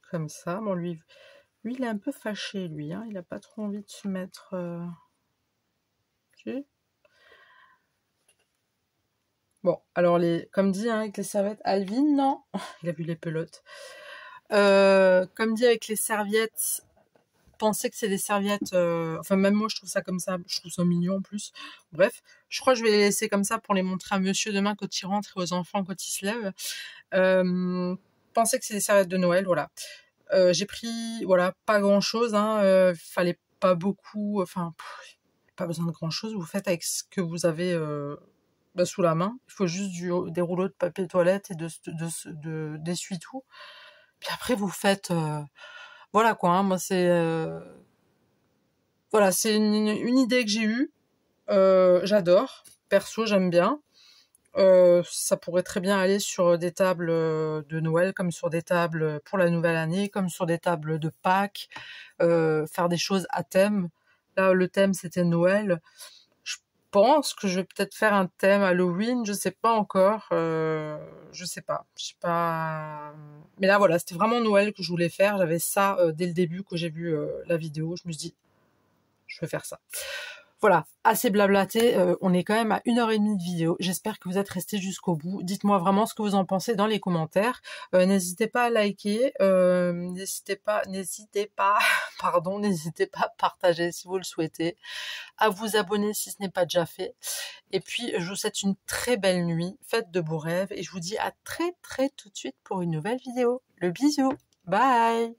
Comme ça. Bon, lui il est un peu fâché, lui. Hein. Il a pas trop envie de se mettre... Bon, alors, comme dit, hein, avec les serviettes... Alvin, non. Il a vu les pelotes. Comme dit, avec les serviettes... Pensez que c'est des serviettes... Enfin, même moi, je trouve ça comme ça. Je trouve ça mignon, en plus. Bref, je crois que je vais les laisser comme ça pour les montrer à monsieur demain quand il rentre et aux enfants quand ils se lèvent. Pensez que c'est des serviettes de Noël, voilà. J'ai pris, voilà, pas grand-chose. Hein, fallait pas beaucoup... Enfin, pas besoin de grand-chose. Vous faites avec ce que vous avez... sous la main. Il faut juste des rouleaux de papier toilette et d'essuie-tout. Puis après, vous faites... voilà quoi, hein, moi c'est... voilà, c'est une idée que j'ai eue. J'adore. Perso, j'aime bien. Ça pourrait très bien aller sur des tables de Noël, comme sur des tables pour la nouvelle année, comme sur des tables de Pâques. Faire des choses à thème. Là, le thème, c'était Noël. Je pense que je vais peut-être faire un thème Halloween, je sais pas encore, je sais pas. Mais là voilà, c'était vraiment Noël que je voulais faire, j'avais ça dès le début que j'ai vu la vidéo, je me suis dit, je vais faire ça. Voilà, assez blablaté, on est quand même à 1h30 de vidéo. J'espère que vous êtes restés jusqu'au bout. Dites-moi vraiment ce que vous en pensez dans les commentaires. N'hésitez pas à liker, n'hésitez pas, pardon, n'hésitez pas à partager si vous le souhaitez, à vous abonner si ce n'est pas déjà fait. Et puis, je vous souhaite une très belle nuit, faites de beaux rêves, et je vous dis à très tout de suite pour une nouvelle vidéo. Le bisou, bye!